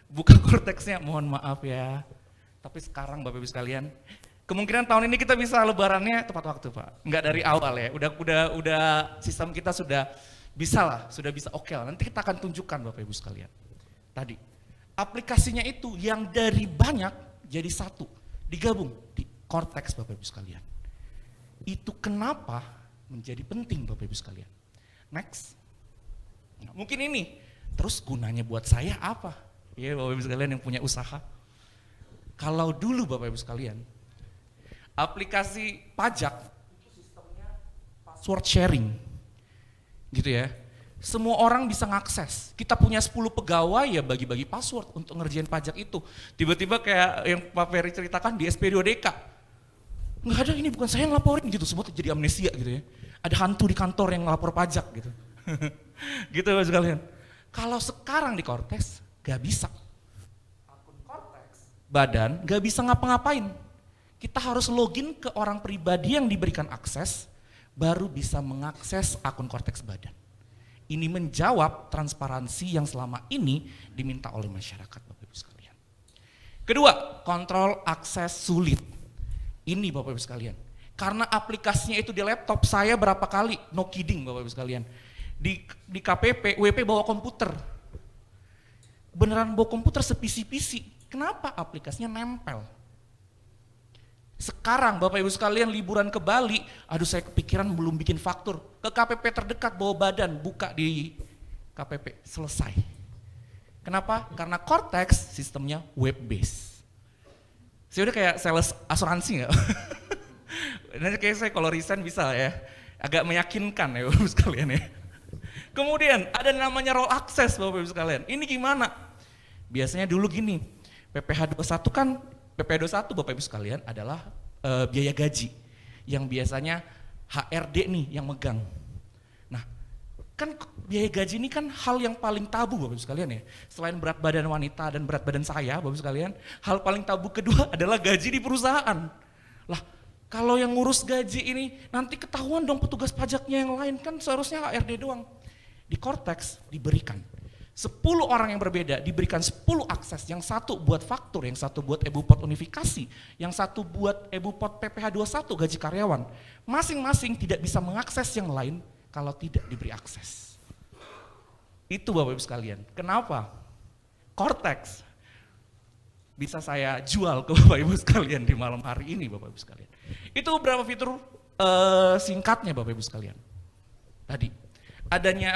buka Cortexnya mohon maaf ya. Tapi sekarang Bapak Ibu sekalian, kemungkinan tahun ini kita bisa lebarannya tepat waktu Pak, nggak dari awal ya. Udah sistem kita sudah bisa oke lah. Nanti kita akan tunjukkan Bapak Ibu sekalian. Tadi aplikasinya itu yang dari banyak jadi satu, digabung di Cortex Bapak Ibu sekalian. Itu kenapa menjadi penting Bapak Ibu sekalian. Next. Nah, mungkin ini terus gunanya buat saya apa? Ya Bapak Ibu sekalian yang punya usaha. Kalau dulu Bapak Ibu sekalian, aplikasi pajak itu sistemnya password sharing gitu ya, semua orang bisa ngakses. Kita punya 10 pegawai ya bagi-bagi password untuk ngerjain pajak itu. Tiba-tiba kayak yang Pak Ferry ceritakan di SP2DK, nggak ada, ini bukan saya yang laporin gitu, semua jadi amnesia gitu ya, ada hantu di kantor yang ngelapor pajak gitu. Gitu Bapak sekalian. Kalau sekarang di Cortex gak bisa, akun Cortex badan gak bisa ngapa-ngapain. Kita harus login ke orang pribadi yang diberikan akses, baru bisa mengakses akun Cortex badan. Ini menjawab transparansi yang selama ini diminta oleh masyarakat Bapak Ibu sekalian. Kedua, kontrol akses sulit. Ini Bapak Ibu sekalian, karena aplikasinya itu di laptop, saya berapa kali, no kidding Bapak Ibu sekalian, di KPP, WP bawa komputer. Beneran bawa komputer sepisi-pisi, kenapa? Aplikasinya nempel. Sekarang Bapak Ibu sekalian liburan ke Bali, aduh saya kepikiran belum bikin faktur, ke KPP terdekat bawa badan, buka di KPP, selesai. Kenapa? Karena Cortex sistemnya web based. Saya udah kayak sales asuransi nggak? Nanti kayak saya kalau resign bisa ya, agak meyakinkan ya Bapak Ibu sekalian ya. Kemudian ada namanya role access Bapak Ibu sekalian, ini gimana? Biasanya dulu gini, PPh 21 kan, PPh 21 Bapak Ibu sekalian adalah biaya gaji yang biasanya HRD nih yang megang. Nah, kan biaya gaji ini kan hal yang paling tabu Bapak Ibu sekalian ya. Selain berat badan wanita dan berat badan saya Bapak Ibu sekalian, hal paling tabu kedua adalah gaji di perusahaan. Lah, kalau yang ngurus gaji ini nanti ketahuan dong petugas pajaknya yang lain, kan seharusnya HRD doang. Di Cortex diberikan 10 orang yang berbeda, diberikan 10 akses, yang satu buat faktur, yang satu buat e-bupot unifikasi, yang satu buat e-bupot PPh 21 gaji karyawan. Masing-masing tidak bisa mengakses yang lain kalau tidak diberi akses. Itu Bapak Ibu sekalian. Kenapa? Cortex bisa saya jual ke Bapak Ibu sekalian di malam hari ini Bapak Ibu sekalian. Itu beberapa fitur singkatnya Bapak Ibu sekalian. Tadi adanya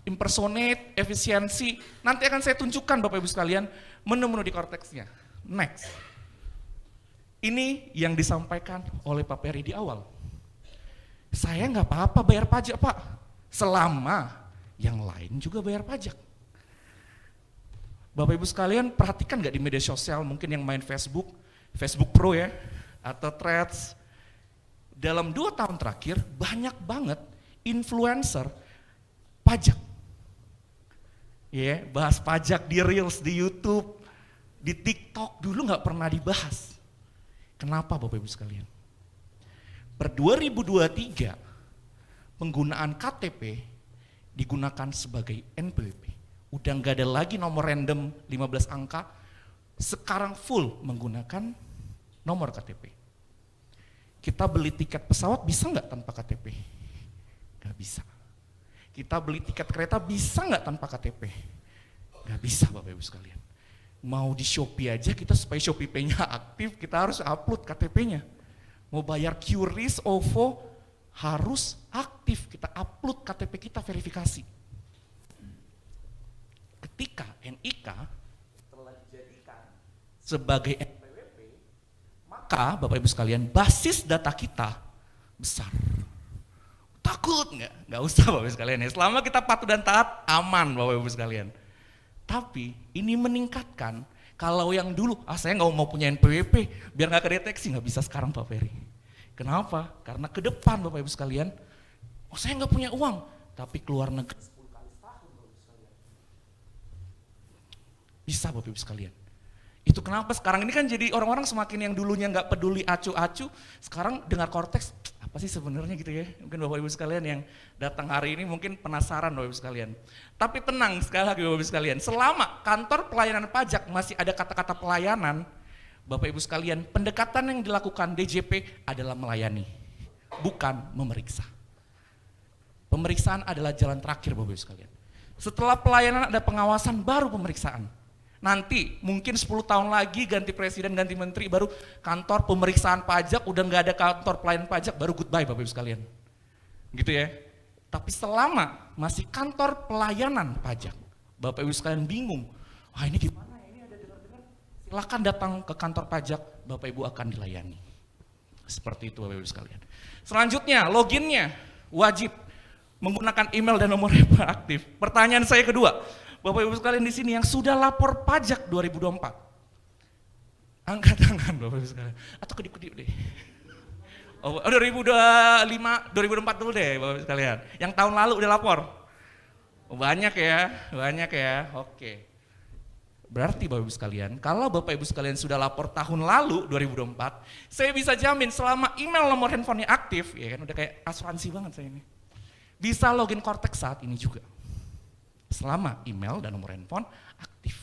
impersonate, efisiensi, nanti akan saya tunjukkan Bapak Ibu sekalian menu-menu di Cortexnya. Next. Ini yang disampaikan oleh Pak Peri di awal. Saya nggak apa-apa bayar pajak Pak, selama yang lain juga bayar pajak. Bapak Ibu sekalian perhatikan nggak di media sosial, mungkin yang main Facebook, Facebook Pro ya, atau Threads. Dalam 2 tahun terakhir banyak banget influencer pajak. Ya, bahas pajak di Reels, di YouTube, di TikTok, dulu nggak pernah dibahas. Kenapa Bapak Ibu sekalian? Per 2023, penggunaan KTP digunakan sebagai NPWP. Udah nggak ada lagi nomor random 15 angka, sekarang full menggunakan nomor KTP. Kita beli tiket pesawat bisa nggak tanpa KTP? Nggak bisa. Kita beli tiket kereta bisa nggak tanpa KTP? Nggak bisa Bapak Ibu sekalian. Mau di Shopee aja kita supaya Shopee Pay-nya aktif, kita harus upload KTP-nya. Mau bayar QRIS, OVO, harus aktif, kita upload KTP kita verifikasi. NIK telah dijadikan sebagai NPWP, maka Bapak Ibu sekalian basis data kita besar. Takut nggak? Nggak usah Bapak Ibu sekalian ya. Selama kita patuh dan taat, aman Bapak Ibu sekalian. Tapi ini meningkatkan, kalau yang dulu, saya nggak mau punya NPWP, biar nggak kedeteksi, nggak bisa sekarang Pak Ferry. Kenapa? Karena ke depan Bapak Ibu sekalian, saya nggak punya uang, tapi keluar negeri 10 kali setahun Bapak Ibu sekalian. Bisa Bapak Ibu sekalian. Itu kenapa sekarang ini kan jadi orang-orang semakin yang dulunya nggak peduli acu-acu, sekarang dengar Cortex, apa sih sebenarnya gitu ya. Mungkin Bapak Ibu sekalian yang datang hari ini mungkin penasaran Bapak Ibu sekalian. Tapi tenang sekali lagi Bapak Ibu sekalian, selama kantor pelayanan pajak masih ada kata-kata pelayanan, Bapak Ibu sekalian, pendekatan yang dilakukan DJP adalah melayani, bukan memeriksa. Pemeriksaan adalah jalan terakhir Bapak Ibu sekalian. Setelah pelayanan ada pengawasan, baru pemeriksaan. Nanti mungkin 10 tahun lagi ganti presiden, ganti menteri, baru kantor pemeriksaan pajak, udah nggak ada kantor pelayanan pajak, baru goodbye Bapak Ibu sekalian. Gitu ya. Tapi selama masih kantor pelayanan pajak, Bapak Ibu sekalian bingung, wah ini gimana ya, ini ada dengar-dengar, silakan datang ke kantor pajak, Bapak Ibu akan dilayani. Seperti itu Bapak Ibu sekalian. Selanjutnya, loginnya wajib menggunakan email dan nomor handphone aktif. Pertanyaan saya kedua, Bapak Ibu sekalian di sini yang sudah lapor pajak 2024, angkat tangan Bapak Ibu sekalian, atau kedip-kedip deh. Oh 2025, 2024 dulu deh Bapak Ibu sekalian, yang tahun lalu udah lapor. Oh, banyak ya, oke. Berarti Bapak Ibu sekalian, kalau Bapak Ibu sekalian sudah lapor tahun lalu 2024, saya bisa jamin selama email nomor handphonenya aktif, ya kan udah kayak asuransi banget saya ini. Bisa login Cortex saat ini juga. Selama email dan nomor handphone aktif.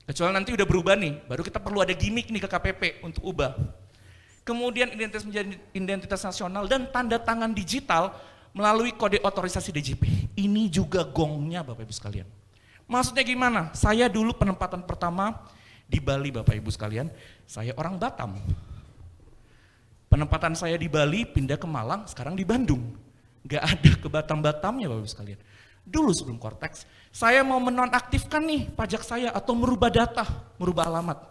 Kecuali nanti udah berubah nih, baru kita perlu ada gimmick nih ke KPP untuk ubah. Kemudian identitas menjadi identitas nasional dan tanda tangan digital melalui kode otorisasi DJP. Ini juga gongnya Bapak Ibu sekalian. Maksudnya gimana? Saya dulu penempatan pertama di Bali Bapak Ibu sekalian, saya orang Batam. Penempatan saya di Bali, pindah ke Malang, sekarang di Bandung. Gak ada ke Batam-Batamnya Bapak Ibu sekalian. Dulu sebelum Cortex, saya mau menonaktifkan nih pajak saya atau merubah data, merubah alamat.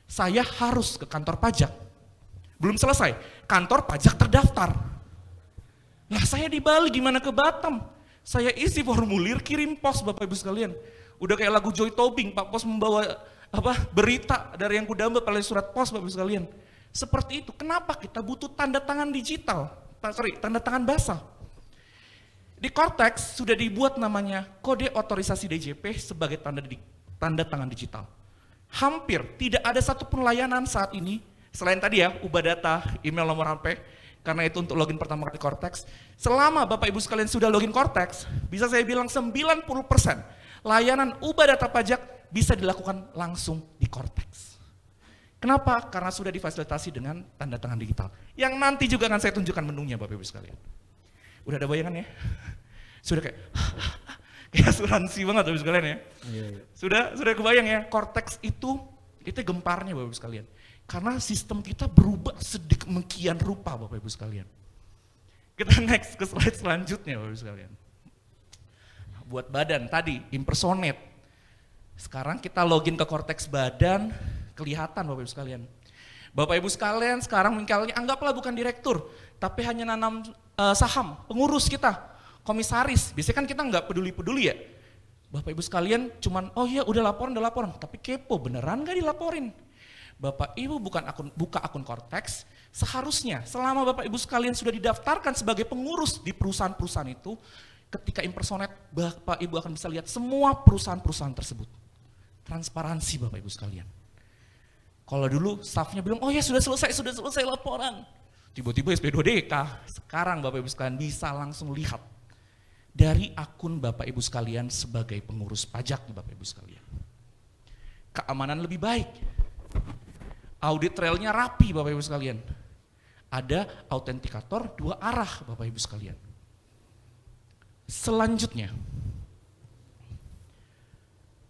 Saya harus ke kantor pajak. Belum selesai, kantor pajak terdaftar. Nah saya di Bali gimana ke Batam? Saya isi formulir kirim pos Bapak Ibu sekalian. Udah kayak lagu Joy Tobing, Pak Pos membawa berita dari yang kudamba pada surat pos Bapak Ibu sekalian. Seperti itu, kenapa kita butuh tanda tangan digital? Tanda tangan basah. Di Cortex sudah dibuat namanya kode otorisasi DJP sebagai tanda tangan digital. Hampir tidak ada satupun layanan saat ini, selain tadi ya, ubah data, email, nomor HP, karena itu untuk login pertama kali Cortex. Selama Bapak Ibu sekalian sudah login Cortex, bisa saya bilang 90% layanan ubah data pajak bisa dilakukan langsung di Cortex. Kenapa? Karena sudah difasilitasi dengan tanda tangan digital. Yang nanti juga akan saya tunjukkan menunya Bapak Ibu sekalian. Udah ada bayangan ya? Sudah kayak asuransi banget Bapak Ibu sekalian ya? Iya. Sudah kebayang ya? Cortex itu gemparnya Bapak Ibu sekalian. Karena sistem kita berubah sedemikian rupa Bapak Ibu sekalian. Kita next ke slide selanjutnya Bapak Ibu sekalian. Buat badan tadi, impersonate. Sekarang kita login ke Cortex badan, kelihatan Bapak Ibu sekalian. Bapak Ibu sekalian sekarang misalnya anggaplah bukan direktur, tapi hanya nanam saham, pengurus kita, komisaris. Biasanya kan kita nggak peduli-peduli ya. Bapak Ibu sekalian cuman, oh iya udah laporan, tapi kepo beneran nggak dilaporin? Bapak Ibu buka akun Cortex, seharusnya selama Bapak Ibu sekalian sudah didaftarkan sebagai pengurus di perusahaan-perusahaan itu, ketika impersonate Bapak Ibu akan bisa lihat semua perusahaan-perusahaan tersebut. Transparansi Bapak Ibu sekalian. Kalau dulu staffnya bilang, oh ya sudah selesai laporan. Tiba-tiba SP2DK, sekarang Bapak Ibu sekalian bisa langsung lihat dari akun Bapak Ibu sekalian sebagai pengurus pajak Bapak Ibu sekalian. Keamanan lebih baik. Audit trailnya rapi Bapak Ibu sekalian. Ada autentikator 2 arah Bapak Ibu sekalian. Selanjutnya,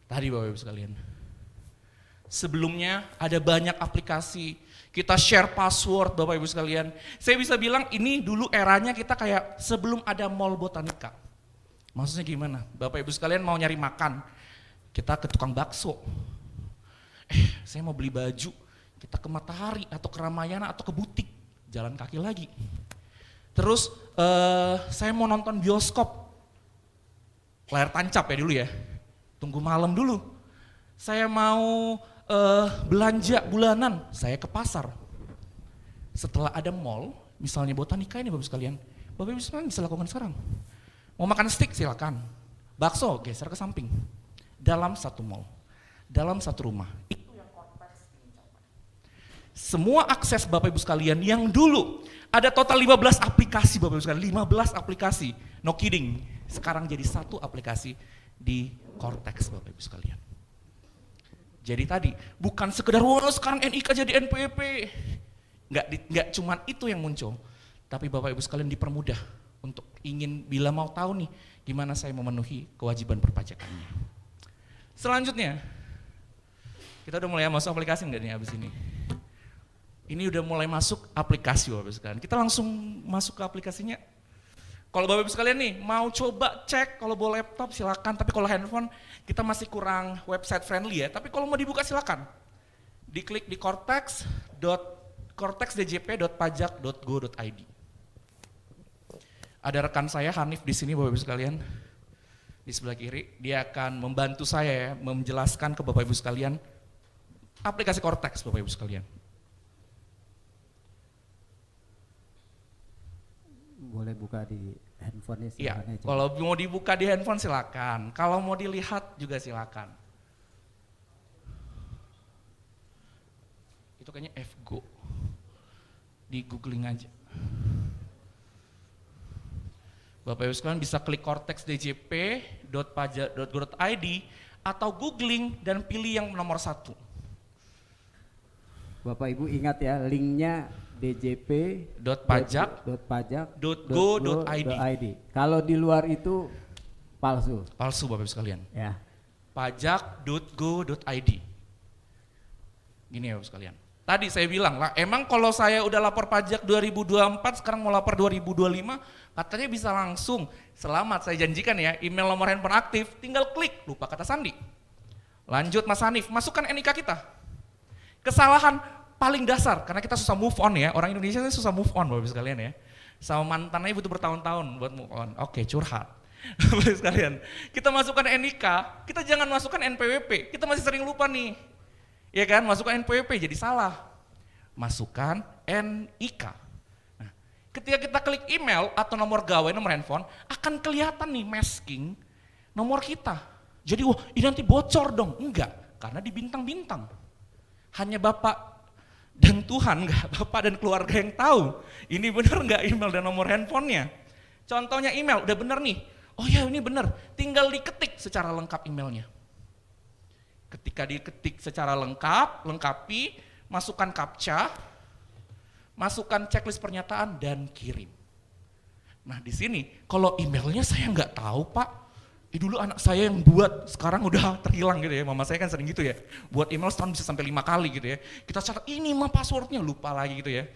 tadi Bapak Ibu sekalian, sebelumnya ada banyak aplikasi, kita share password Bapak Ibu sekalian. Saya bisa bilang ini dulu eranya kita kayak sebelum ada Mall Botanica. Maksudnya gimana? Bapak Ibu sekalian mau nyari makan, kita ke tukang bakso. Saya mau beli baju, kita ke Matahari atau ke Ramayana atau ke butik, jalan kaki lagi. Terus saya mau nonton bioskop, layar tancap ya dulu ya, tunggu malam dulu. Saya mau belanja bulanan, saya ke pasar. Setelah ada mall, misalnya Botanika ini Bapak sekalian, Bapak Ibu sekalian bisa lakukan sekarang. Mau makan steak silakan, bakso geser ke samping, dalam satu mall, dalam satu rumah. Itu yang konteks ingin capai. Semua akses Bapak Ibu sekalian yang dulu ada total 15 aplikasi Bapak Ibu sekalian, 15 aplikasi, no kidding. Sekarang jadi satu aplikasi di Cortex Bapak Ibu sekalian. Jadi tadi bukan sekedar wah sekarang NIK jadi NPWP. Enggak cuman itu yang muncul. Tapi Bapak Ibu sekalian dipermudah untuk ingin bila mau tahu nih gimana saya memenuhi kewajiban perpajakannya. Selanjutnya, kita udah mulai masuk aplikasi enggak nih abis ini? Ini udah mulai masuk aplikasi Bapak Ibu sekalian. Kita langsung masuk ke aplikasinya. Kalau Bapak Ibu sekalian nih mau coba cek, kalau bawa laptop silakan, tapi kalau handphone kita masih kurang website friendly ya, tapi kalau mau dibuka silakan. Diklik di cortexdjp.pajak.go.id. Ada rekan saya Hanif di sini Bapak Ibu sekalian. Di sebelah kiri, dia akan membantu saya ya, menjelaskan ke Bapak Ibu sekalian aplikasi Cortex Bapak Ibu sekalian. Boleh buka di handphone Iya, silakan aja. kalau mau dibuka di handphone silakan. Kalau mau dilihat juga silakan. Itu kayaknya FGO. Di googling aja. Bapak Ibu sekalian bisa klik cortexdjp.pajak.go.id atau googling dan pilih yang nomor 1. Bapak Ibu ingat ya, linknya djp.pajak.go.id. Kalau di luar itu palsu. Palsu Bapak Ibu sekalian. Ya. Pajak.go.id. Gini ya Bapak sekalian. Tadi saya bilang lah, emang kalau saya udah lapor pajak 2024, sekarang mau lapor 2025, katanya bisa langsung. Selamat, saya janjikan ya, email nomor handphone aktif, tinggal klik, lupa kata sandi. Lanjut Mas Hanif, masukkan NIK kita. Kesalahan paling dasar, karena kita susah move on ya, orang Indonesia ini susah move on Bapak sekalian ya. Sama mantannya butuh bertahun-tahun buat move on. Oke, curhat. Bapak sekalian, kita masukkan NIK, kita jangan masukkan NPWP, kita masih sering lupa nih. Ya kan, masukkan NPWP jadi salah. Masukkan NIK. Nah, ketika kita klik email atau nomor gawai, nomor handphone, akan kelihatan nih masking nomor kita. Jadi wah ini nanti bocor dong. Enggak, karena di bintang-bintang. Hanya Bapak dan Tuhan, enggak Bapak dan keluarga yang tahu. Ini benar enggak email dan nomor handphonenya. Contohnya email, udah benar nih. Oh ya ini benar, tinggal diketik secara lengkap emailnya. Ketika diketik secara lengkap, lengkapi, masukkan captcha, masukkan checklist pernyataan dan kirim. Nah di sini, kalau emailnya saya nggak tahu Pak, dulu anak saya yang buat, sekarang udah terhilang gitu ya, mama saya kan sering gitu ya, buat email setahun bisa sampai 5 kali gitu ya. Kita catat ini mah passwordnya lupa lagi gitu ya.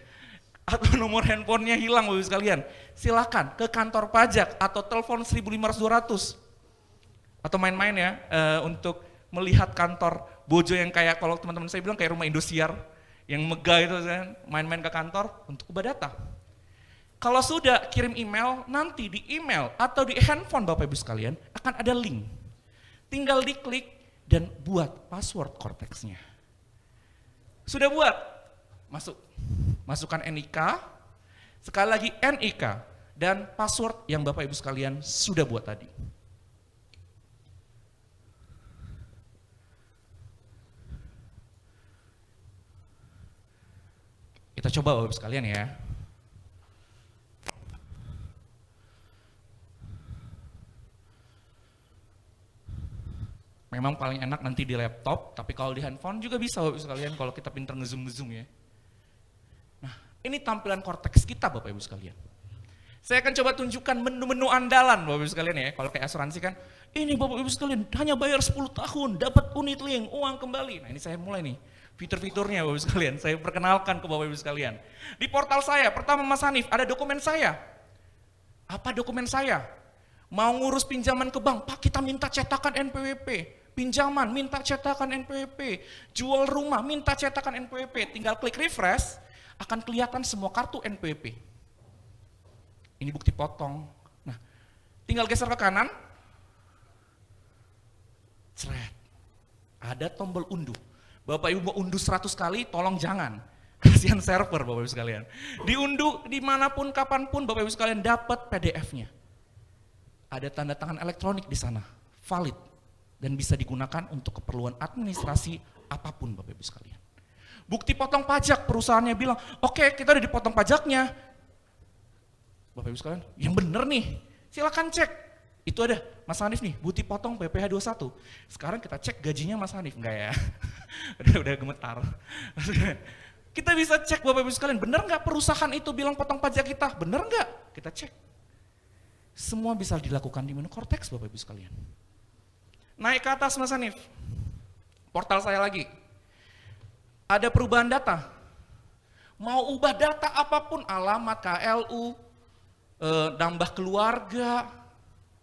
Atau nomor handphonenya hilang Bapak sekalian, silakan ke kantor pajak atau telepon 1.500-200 atau main-main ya untuk melihat kantor bojo yang kayak kalau teman-teman saya bilang kayak rumah Indosiar yang megah itu kan, main-main ke kantor untuk ubah data. Kalau sudah kirim email, nanti di email atau di handphone Bapak Ibu sekalian akan ada link. Tinggal diklik dan buat password Cortex-nya. Sudah buat? Masukkan NIK, sekali lagi NIK dan password yang Bapak Ibu sekalian sudah buat tadi. Kita coba Bapak Ibu sekalian ya. Memang paling enak nanti di laptop, tapi kalau di handphone juga bisa Bapak Ibu sekalian kalau kita pintar ngezoom ya. Nah, ini tampilan Cortex kita Bapak Ibu sekalian. Saya akan coba tunjukkan menu-menu andalan Bapak Ibu sekalian ya. Kalau kayak asuransi kan, ini Bapak Ibu sekalian hanya bayar 10 tahun, dapat unit link, uang kembali. Nah ini saya mulai nih. Fitur-fiturnya Bapak Ibu sekalian, saya perkenalkan ke Bapak Ibu sekalian. Di portal saya, pertama Mas Hanif, ada dokumen saya. Apa dokumen saya? Mau ngurus pinjaman ke bank, Pak kita minta cetakan NPWP. pinjaman minta cetakan NPWP, jual rumah minta cetakan NPWP, tinggal klik refresh akan kelihatan semua kartu NPWP. Ini bukti potong. Nah, tinggal geser ke kanan, cret, ada tombol unduh. Bapak Ibu mau unduh 100 kali, tolong jangan. Kasihan server Bapak Ibu sekalian. Diunduh dimanapun, kapanpun Bapak Ibu sekalian dapat PDF-nya. Ada tanda tangan elektronik di sana, valid. Dan bisa digunakan untuk keperluan administrasi apapun Bapak Ibu sekalian. Bukti potong pajak, perusahaannya bilang, oke, kita udah dipotong pajaknya. Bapak Ibu sekalian, yang bener nih, silakan cek. Itu ada, Mas Hanif nih, bukti potong BPH 21. Sekarang kita cek gajinya Mas Hanif, enggak ya? udah gemetar. Kita bisa cek Bapak Ibu sekalian, bener nggak perusahaan itu bilang potong pajak kita? Bener nggak? Kita cek. Semua bisa dilakukan di menu Cortex Bapak Ibu sekalian. Naik ke atas Mas Hanif, portal saya lagi. Ada perubahan data. Mau ubah data apapun, alamat, KLU, nambah keluarga,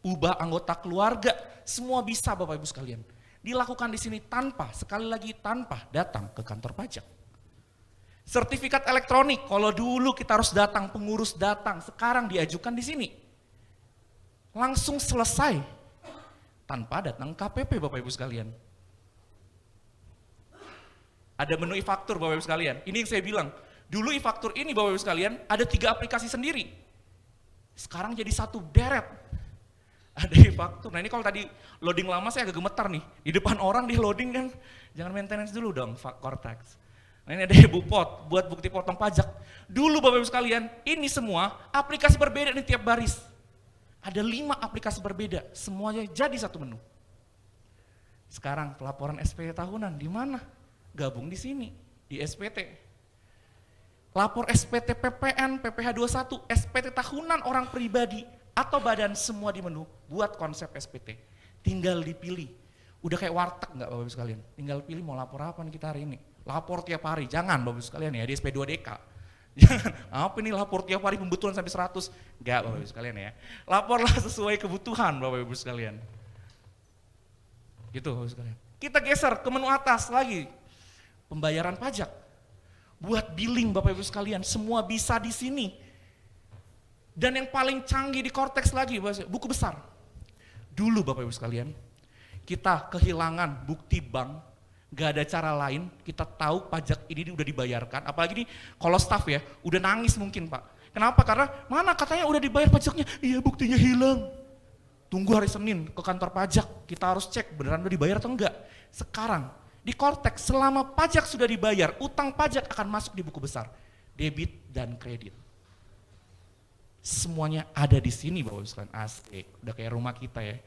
ubah anggota keluarga, semua bisa Bapak Ibu sekalian. Dilakukan di sini tanpa, sekali lagi tanpa datang ke kantor pajak. Sertifikat elektronik, kalau dulu kita harus datang, pengurus datang, sekarang diajukan di sini. Langsung selesai, tanpa datang KPP Bapak Ibu sekalian. Ada menu e-faktur Bapak Ibu sekalian, ini yang saya bilang, dulu e-faktur ini Bapak Ibu sekalian, ada 3 aplikasi sendiri. Sekarang jadi 1 deret. Ada e-faktur, nah ini kalau tadi loading lama saya agak gemetar nih, di depan orang dia loading kan, jangan maintenance dulu dong Cortex. Nah ini ada Ibu Pot, buat bukti potong pajak. Dulu Bapak Ibu sekalian, ini semua aplikasi berbeda nih tiap baris. Ada 5 aplikasi berbeda, semuanya jadi 1 menu. Sekarang pelaporan SPT tahunan, di mana? Gabung di sini, di SPT. Lapor SPT PPN, PPH 21, SPT tahunan orang pribadi, atau badan semua di menu, buat konsep SPT. Tinggal dipilih. Udah kayak warteg nggak Bapak Ibu sekalian? Tinggal pilih mau lapor apa nih kita hari ini. Lapor tiap hari, jangan Bapak Ibu sekalian ya, di SP2DK. Jangan, apa ini lapor tiap hari pembetulan sampai 100? Enggak Bapak Ibu sekalian ya. Laporlah sesuai kebutuhan Bapak Ibu sekalian. Gitu Bapak Ibu sekalian. Kita geser ke menu atas lagi. Pembayaran pajak. Buat billing Bapak Ibu sekalian, semua bisa di sini. Dan yang paling canggih di Cortex lagi, buku besar. Dulu Bapak Ibu sekalian, kita kehilangan bukti bank, gak ada cara lain, kita tahu pajak ini udah dibayarkan, apalagi nih kalau staff ya, udah nangis mungkin Pak. Kenapa? Karena mana katanya udah dibayar pajaknya, iya buktinya hilang. Tunggu hari Senin ke kantor pajak, kita harus cek beneran udah dibayar atau enggak. Sekarang di Cortex selama pajak sudah dibayar, utang pajak akan masuk di buku besar, debit dan kredit. Semuanya ada di sini Bapak Ibu sekalian, asik, udah kayak rumah kita ya.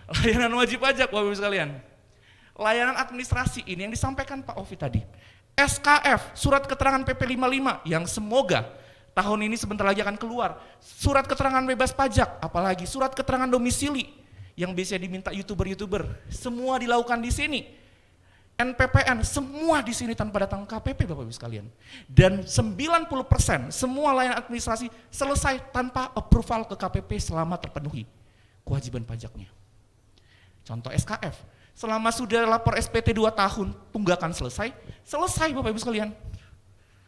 Layanan wajib pajak Bapak Ibu sekalian. Layanan administrasi ini yang disampaikan Pak Ovi tadi. SKF, surat keterangan PP 55 yang semoga tahun ini sebentar lagi akan keluar. Surat keterangan bebas pajak, apalagi surat keterangan domisili yang biasa diminta YouTuber-YouTuber. Semua dilakukan di sini. NPPN, semua di sini tanpa datang KPP Bapak Ibu sekalian. Dan 90% semua layanan administrasi selesai tanpa approval ke KPP selama terpenuhi kewajiban pajaknya. Contoh SKF, selama sudah lapor SPT 2 tahun, tunggakan selesai Bapak Ibu sekalian.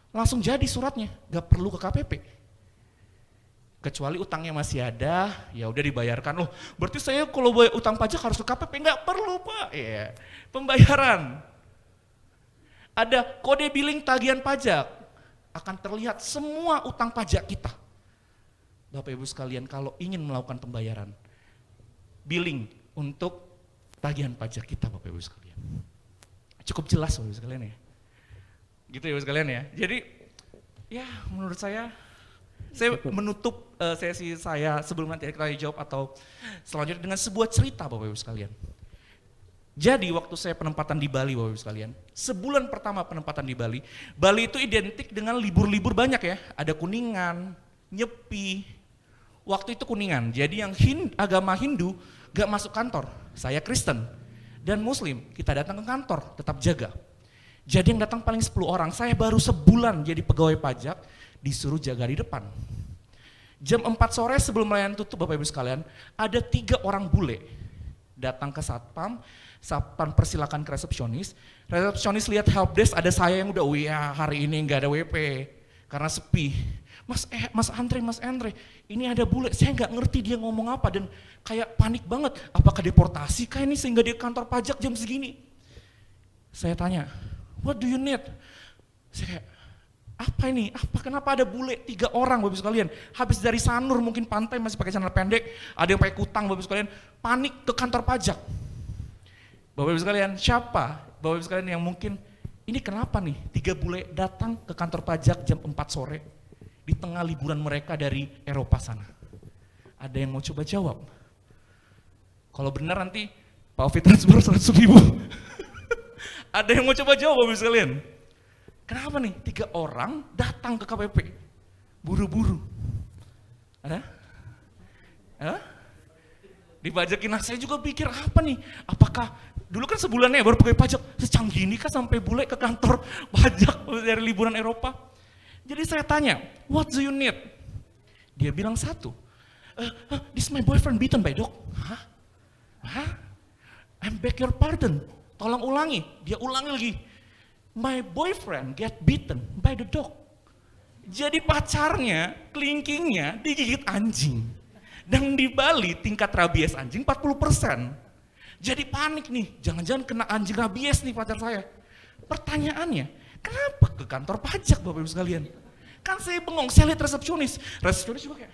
Langsung jadi suratnya, gak perlu ke KPP. Kecuali utangnya masih ada, ya udah dibayarkan. Loh, berarti saya kalau bayar utang pajak harus ke KPP? Nggak perlu Pak. Iya. Pembayaran. Ada kode billing tagihan pajak, akan terlihat semua utang pajak kita. Bapak Ibu sekalian, kalau ingin melakukan pembayaran, billing untuk tagihan pajak kita Bapak Ibu sekalian. Cukup jelas Bapak Ibu sekalian ya. Gitu ya Bapak sekalian ya. Jadi ya menurut saya menutup sesi saya sebelum nanti kita jawab atau selanjutnya dengan sebuah cerita Bapak Ibu sekalian. Jadi waktu saya penempatan di Bali Bapak Ibu sekalian, sebulan pertama penempatan di Bali, Bali itu identik dengan libur-libur banyak ya, ada Kuningan, Nyepi. Waktu itu Kuningan, jadi yang agama Hindu gak masuk kantor, saya Kristen dan Muslim, kita datang ke kantor, tetap jaga. Jadi yang datang paling 10 orang, saya baru sebulan jadi pegawai pajak, disuruh jaga di depan. Jam 4 sore sebelum layanan tutup Bapak Ibu sekalian, ada 3 orang bule datang ke satpam, satpam persilakan ke resepsionis lihat helpdesk ada saya yang udah, ya hari ini nggak ada WP karena sepi. Mas Andre, ini ada bule, saya nggak ngerti dia ngomong apa dan kayak panik banget. Apakah deportasi kah ini sehingga dia kantor pajak jam segini? Saya tanya, what do you need? Saya kayak, apa ini? Kenapa ada bule 3 orang Bapak Ibu sekalian? Habis dari Sanur mungkin pantai masih pakai celana pendek, ada yang pakai kutang Bapak Ibu sekalian, panik ke kantor pajak. Bapak Ibu sekalian, siapa Bapak Ibu sekalian yang mungkin ini kenapa nih 3 bule datang ke kantor pajak jam 4 sore di tengah liburan mereka dari Eropa sana? Ada yang mau coba jawab? Kalau benar nanti Pak Ovi transfer 100.000. Ada yang mau coba jawab Bapak Ibu sekalian? Kenapa nih 3 orang datang ke KPP buru-buru? Ada? Dipajakin. Nah saya juga pikir apa nih? Apakah dulu kan sebulannya baru pakai pajak, secanggih ini kan sampai bule ke kantor pajak dari liburan Eropa? Jadi saya tanya, what do you need? Dia bilang satu, this my boyfriend beaten by dog. Hah? I'm beg your pardon, tolong ulangi. Dia ulangi lagi, my boyfriend get beaten by the dog. Jadi pacarnya, kelingkingnya digigit anjing. Dan di Bali tingkat rabies anjing 40%. Jadi panik nih, jangan-jangan kena anjing rabies nih pacar saya. Pertanyaannya, kenapa ke kantor pajak Bapak Ibu sekalian? Kan saya bengong, saya lihat resepsionis juga kayak.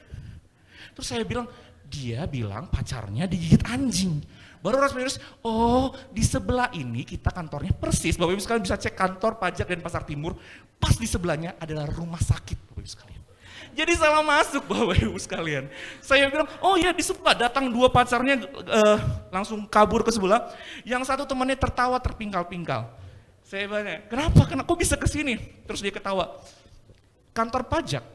Terus saya bilang, dia bilang pacarnya digigit anjing. Baru resepsionis, oh di sebelah ini kita kantornya persis, Bapak Ibu sekalian bisa cek kantor pajak dan pasar timur, pas di sebelahnya adalah rumah sakit Bapak Ibu sekalian. Jadi salah masuk Bapak Ibu sekalian. Saya bilang, oh ya di sebelah, datang 2 pacarnya langsung kabur ke sebelah, yang satu temannya tertawa terpingkal-pingkal. Saya tanya, kenapa kok bisa ke sini? Terus dia ketawa. Kantor pajak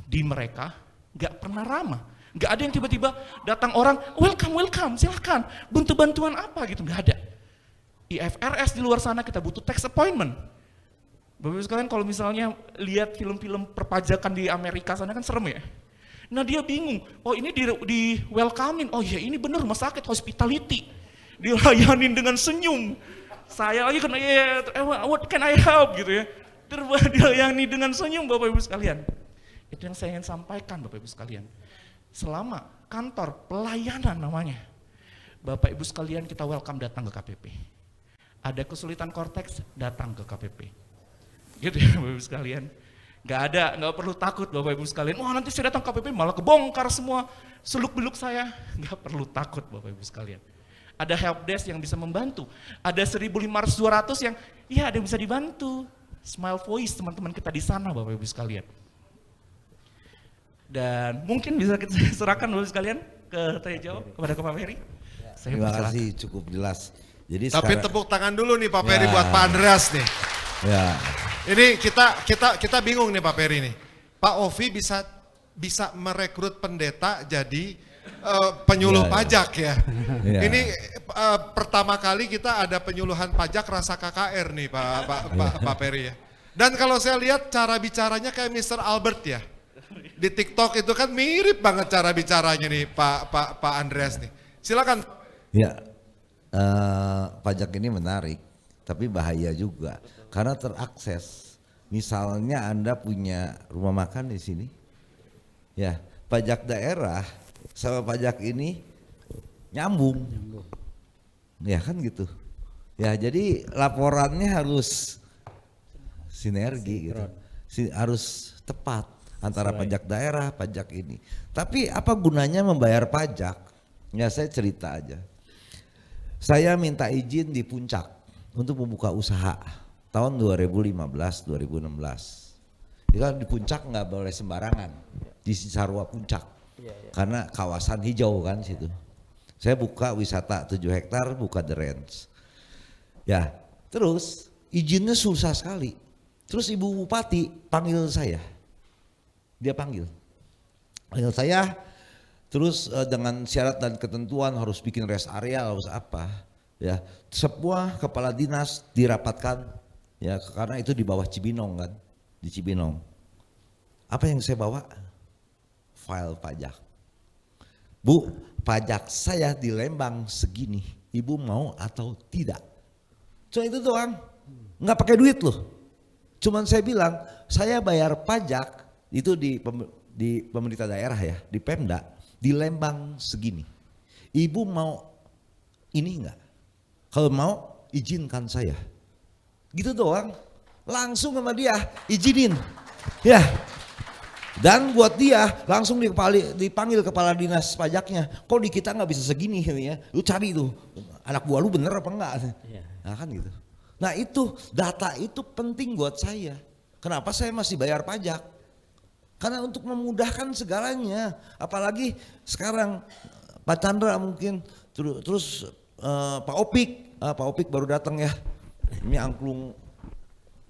di mereka gak pernah ramah. Gak ada yang tiba-tiba datang orang, welcome, silahkan, butuh bantuan apa gitu, gak ada. IFRS di luar sana kita butuh tax appointment. Bapak Ibu sekalian kalau misalnya lihat film-film perpajakan di Amerika sana kan serem ya. Nah dia bingung, oh ini di welcome-in, oh ya ini bener rumah sakit, hospitality. Dilayanin dengan senyum. Saya lagi kena, what can I help gitu ya. Dilayani dengan senyum Bapak Ibu sekalian. Itu yang saya ingin sampaikan Bapak Ibu sekalian. Selama kantor pelayanan namanya, Bapak Ibu sekalian kita welcome datang ke KPP. Ada kesulitan korteks, datang ke KPP. Gitu ya Bapak Ibu sekalian. Nggak perlu takut Bapak Ibu sekalian, wah nanti saya datang ke KPP malah kebongkar semua seluk-beluk saya. Nggak perlu takut Bapak Ibu sekalian. Ada helpdesk yang bisa membantu, ada 1.500-200 yang ya ada yang bisa dibantu. Smile Voice teman-teman kita di sana Bapak Ibu sekalian. Dan mungkin bisa kita serahkan Bapak Ibu sekalian ke tanya jawab kepada Pak Ferry. Terima kasih, cukup jelas. Jadi Tapi sekarang, tepuk tangan dulu nih Pak Ferry Ya. buat Pak Andreas nih. ya, Ini kita bingung nih Pak Ferry nih. Pak Ovi bisa merekrut pendeta jadi penyuluh Ya, ya. pajak ya. Ya. Ini pertama kali kita ada penyuluhan pajak rasa KKR nih Pak Ferry ya. Dan kalau saya lihat cara bicaranya kayak Mr. Albert ya. Di TikTok itu kan mirip banget cara bicaranya nih Pak Andreas nih. Silakan. ya, pajak ini menarik, tapi bahaya juga karena terakses. Misalnya Anda punya rumah makan di sini, ya pajak daerah sama pajak ini nyambung. Ya kan gitu. Ya jadi laporannya harus sinergi gitu. Harus tepat antara pajak daerah, pajak ini. Tapi apa gunanya membayar pajak? Ya saya cerita aja. Saya minta izin di Puncak untuk membuka usaha tahun 2015-2016. Itu kan di Puncak nggak boleh sembarangan, di Cisarua Puncak. Karena kawasan hijau kan situ. Saya buka wisata 7 hektar, buka The Ranch. Ya, terus izinnya susah sekali. Terus Ibu Bupati panggil saya. Dia panggil saya, terus dengan syarat dan ketentuan harus bikin rest area, harus apa. Ya, sebuah kepala dinas dirapatkan, ya karena itu di bawah Cibinong kan, di Cibinong. Apa yang saya bawa? File pajak. Bu, pajak saya di Lembang segini, ibu mau atau tidak. Cuma itu doang, nggak pakai duit loh. Cuman saya bilang, saya bayar pajak itu di pemerintah daerah ya, di Pemda, di Lembang segini. Ibu mau ini enggak? Kalau mau izinkan saya. Gitu doang, langsung sama dia izinin. Ya. Dan buat dia langsung dipanggil kepala dinas pajaknya. Kok di kita nggak bisa segini ya? Lu cari tuh anak buah lu bener apa enggak? Nah kan gitu. Nah itu data itu penting buat saya. Kenapa saya masih bayar pajak? Karena untuk memudahkan segalanya. Apalagi sekarang Pak Chandra mungkin terus Pak Opik baru datang ya. Ini angklung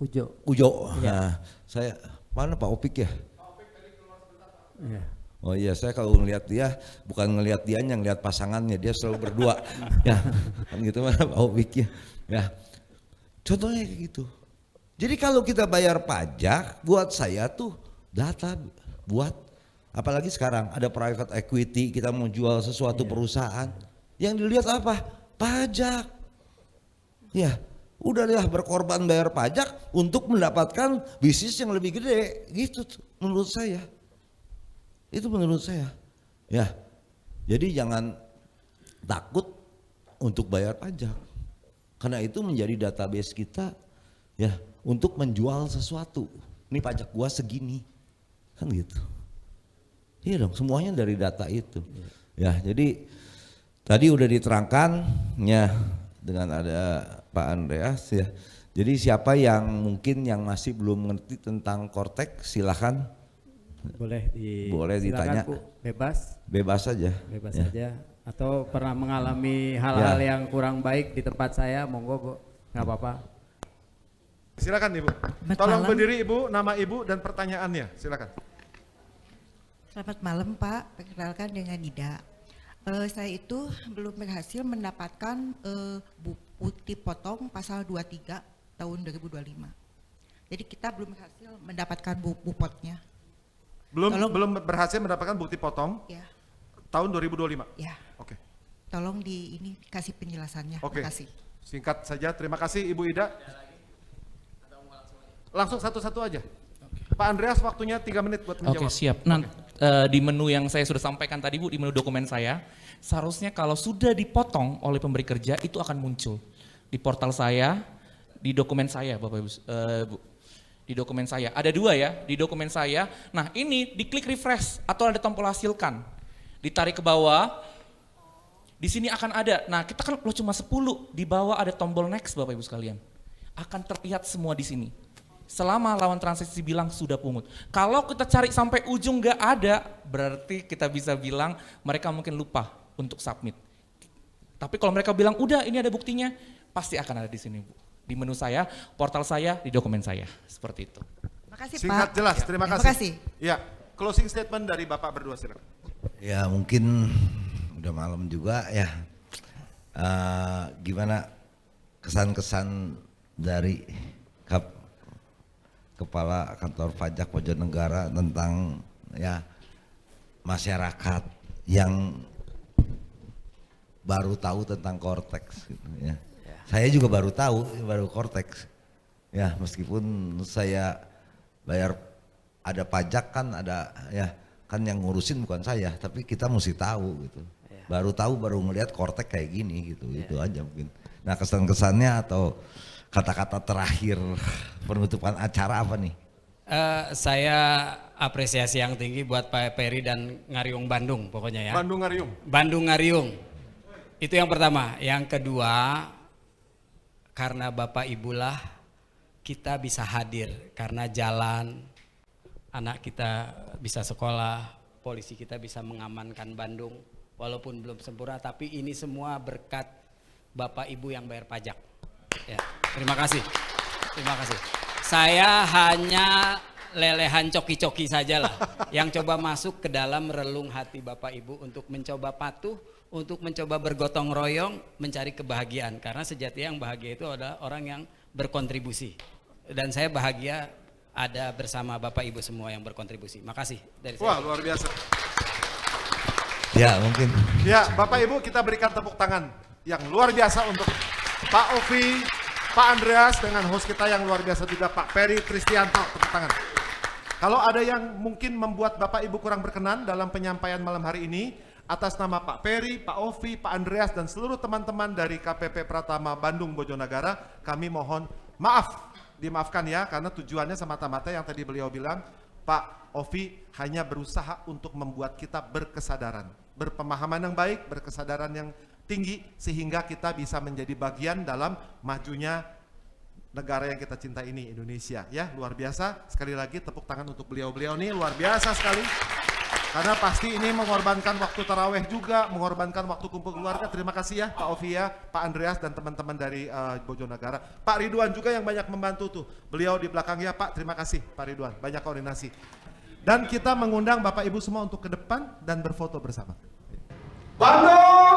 Ujo. Nah, saya mana Pak Opik ya? Iya. Oh iya, saya kalau ngelihat dia bukan ngelihat dia yang ngelihat pasangannya, dia selalu berdua. Ya, kan gitu mana Pak Opik ya. Ya. Contohnya kayak gitu. Jadi kalau kita bayar pajak, buat saya tuh data buat apalagi sekarang ada private equity, kita mau jual sesuatu perusahaan, yang dilihat apa? Pajak. Ya, udahlah berkorban bayar pajak untuk mendapatkan bisnis yang lebih gede, gitu tuh, menurut saya. Itu menurut saya. Ya. Jadi jangan takut untuk bayar pajak. Karena itu menjadi database kita ya untuk menjual sesuatu. Ini pajak gua segini. Kan gitu. Iya dong, semuanya dari data itu. Ya, jadi tadi udah diterangkan ya dengan ada Pak Andreas ya. Jadi siapa yang mungkin yang masih belum ngerti tentang Kortek silahkan. Boleh ditanya. Bu, bebas Saja. Bebas ya. saja. Atau pernah mengalami hal-hal yang kurang baik di tempat saya, monggo Bu, nggak apa-apa. Silakan Ibu. Selamat Tolong malam. berdiri Ibu, nama Ibu dan pertanyaannya. Silakan. Selamat malam Pak, perkenalkan dengan Nida. Saya itu belum berhasil mendapatkan bukti potong pasal 23 tahun 2025. Jadi kita belum berhasil mendapatkan bupotnya. Belum berhasil mendapatkan bukti potong Ya, tahun 2025. ya. Oke. Tolong ini kasih penjelasannya. Oke. Terima kasih. Singkat saja. Terima kasih Ibu Ida. Langsung satu-satu aja. Pak Andreas waktunya 3 menit buat menjawab. Oke, siap. Nah, di menu yang saya sudah sampaikan tadi Bu, di menu dokumen saya, seharusnya kalau sudah dipotong oleh pemberi kerja itu akan muncul di portal saya, di dokumen saya Bapak Ibu. Bu. Di dokumen saya, ada 2 ya, di dokumen saya. Nah ini diklik refresh atau ada tombol hasilkan. Ditarik ke bawah, di sini akan ada, nah kita kan lo cuma 10, di bawah ada tombol next Bapak Ibu sekalian. Akan terlihat semua di sini. Selama lawan transaksi bilang sudah pungut. Kalau kita cari sampai ujung nggak ada, berarti kita bisa bilang mereka mungkin lupa untuk submit. Tapi kalau mereka bilang udah ini ada buktinya, pasti akan ada di sini Bu. Di menu saya, portal saya, di dokumen saya. Seperti itu. Terima kasih Singkat Pak. jelas. Terima Terima kasih. kasih. Ya, closing statement dari Bapak berdua silakan. Ya mungkin udah malam juga ya. Gimana kesan-kesan dari Kepala Kantor Pajak Bojonegara tentang ya masyarakat yang baru tahu tentang Kortex gitu ya. Saya juga baru tahu, baru Kortex. Ya, meskipun saya bayar ada pajak kan ada ya, kan yang ngurusin bukan saya, tapi kita mesti tahu gitu. Baru tahu, baru ngelihat Kortex kayak gini gitu. Itu aja mungkin. Nah, kesan-kesannya atau kata-kata terakhir penutupan acara apa nih? Saya apresiasi yang tinggi buat Pak Peri dan Ngariung Bandung pokoknya ya. Bandung Ngariung. Bandung Ngariung. Itu yang pertama. Yang kedua, karena Bapak Ibu lah kita bisa hadir. Karena jalan, anak kita bisa sekolah, polisi kita bisa mengamankan Bandung. Walaupun belum sempurna, tapi ini semua berkat Bapak Ibu yang bayar pajak. Ya, terima kasih. Terima kasih. Saya hanya lelehan coki-coki saja lah yang coba masuk ke dalam relung hati Bapak Ibu untuk mencoba patuh, untuk mencoba bergotong royong mencari kebahagiaan, karena sejatinya yang bahagia itu adalah orang yang berkontribusi, dan saya bahagia ada bersama Bapak Ibu semua yang berkontribusi. Makasih dari saya. Wah, luar biasa. Ya mungkin. Ya, Bapak Ibu kita berikan tepuk tangan yang luar biasa untuk Pak Ovi, Pak Andreas, dengan host kita yang luar biasa juga Pak Peri Tristianto. Tepuk tangan. Kalau ada yang mungkin membuat Bapak Ibu kurang berkenan dalam penyampaian malam hari ini, atas nama Pak Peri, Pak Ovi, Pak Andreas, dan seluruh teman-teman dari KPP Pratama Bandung Bojonegara, kami mohon maaf. Dimaafkan ya, karena tujuannya semata-mata yang tadi beliau bilang, Pak Ovi hanya berusaha untuk membuat kita berkesadaran, berpemahaman yang baik, berkesadaran yang tinggi, sehingga kita bisa menjadi bagian dalam majunya negara yang kita cinta ini, Indonesia. Ya, luar biasa. Sekali lagi tepuk tangan untuk beliau-beliau nih, luar biasa sekali. Karena pasti ini mengorbankan waktu taraweh juga, mengorbankan waktu kumpul keluarga. Terima kasih ya Pak Ovi ya, Pak Andreas, dan teman-teman dari Bojonegara. Pak Ridwan juga yang banyak membantu tuh. Beliau di belakang ya Pak, terima kasih Pak Ridwan, banyak koordinasi. Dan kita mengundang Bapak Ibu semua untuk ke depan dan berfoto bersama. Bandung!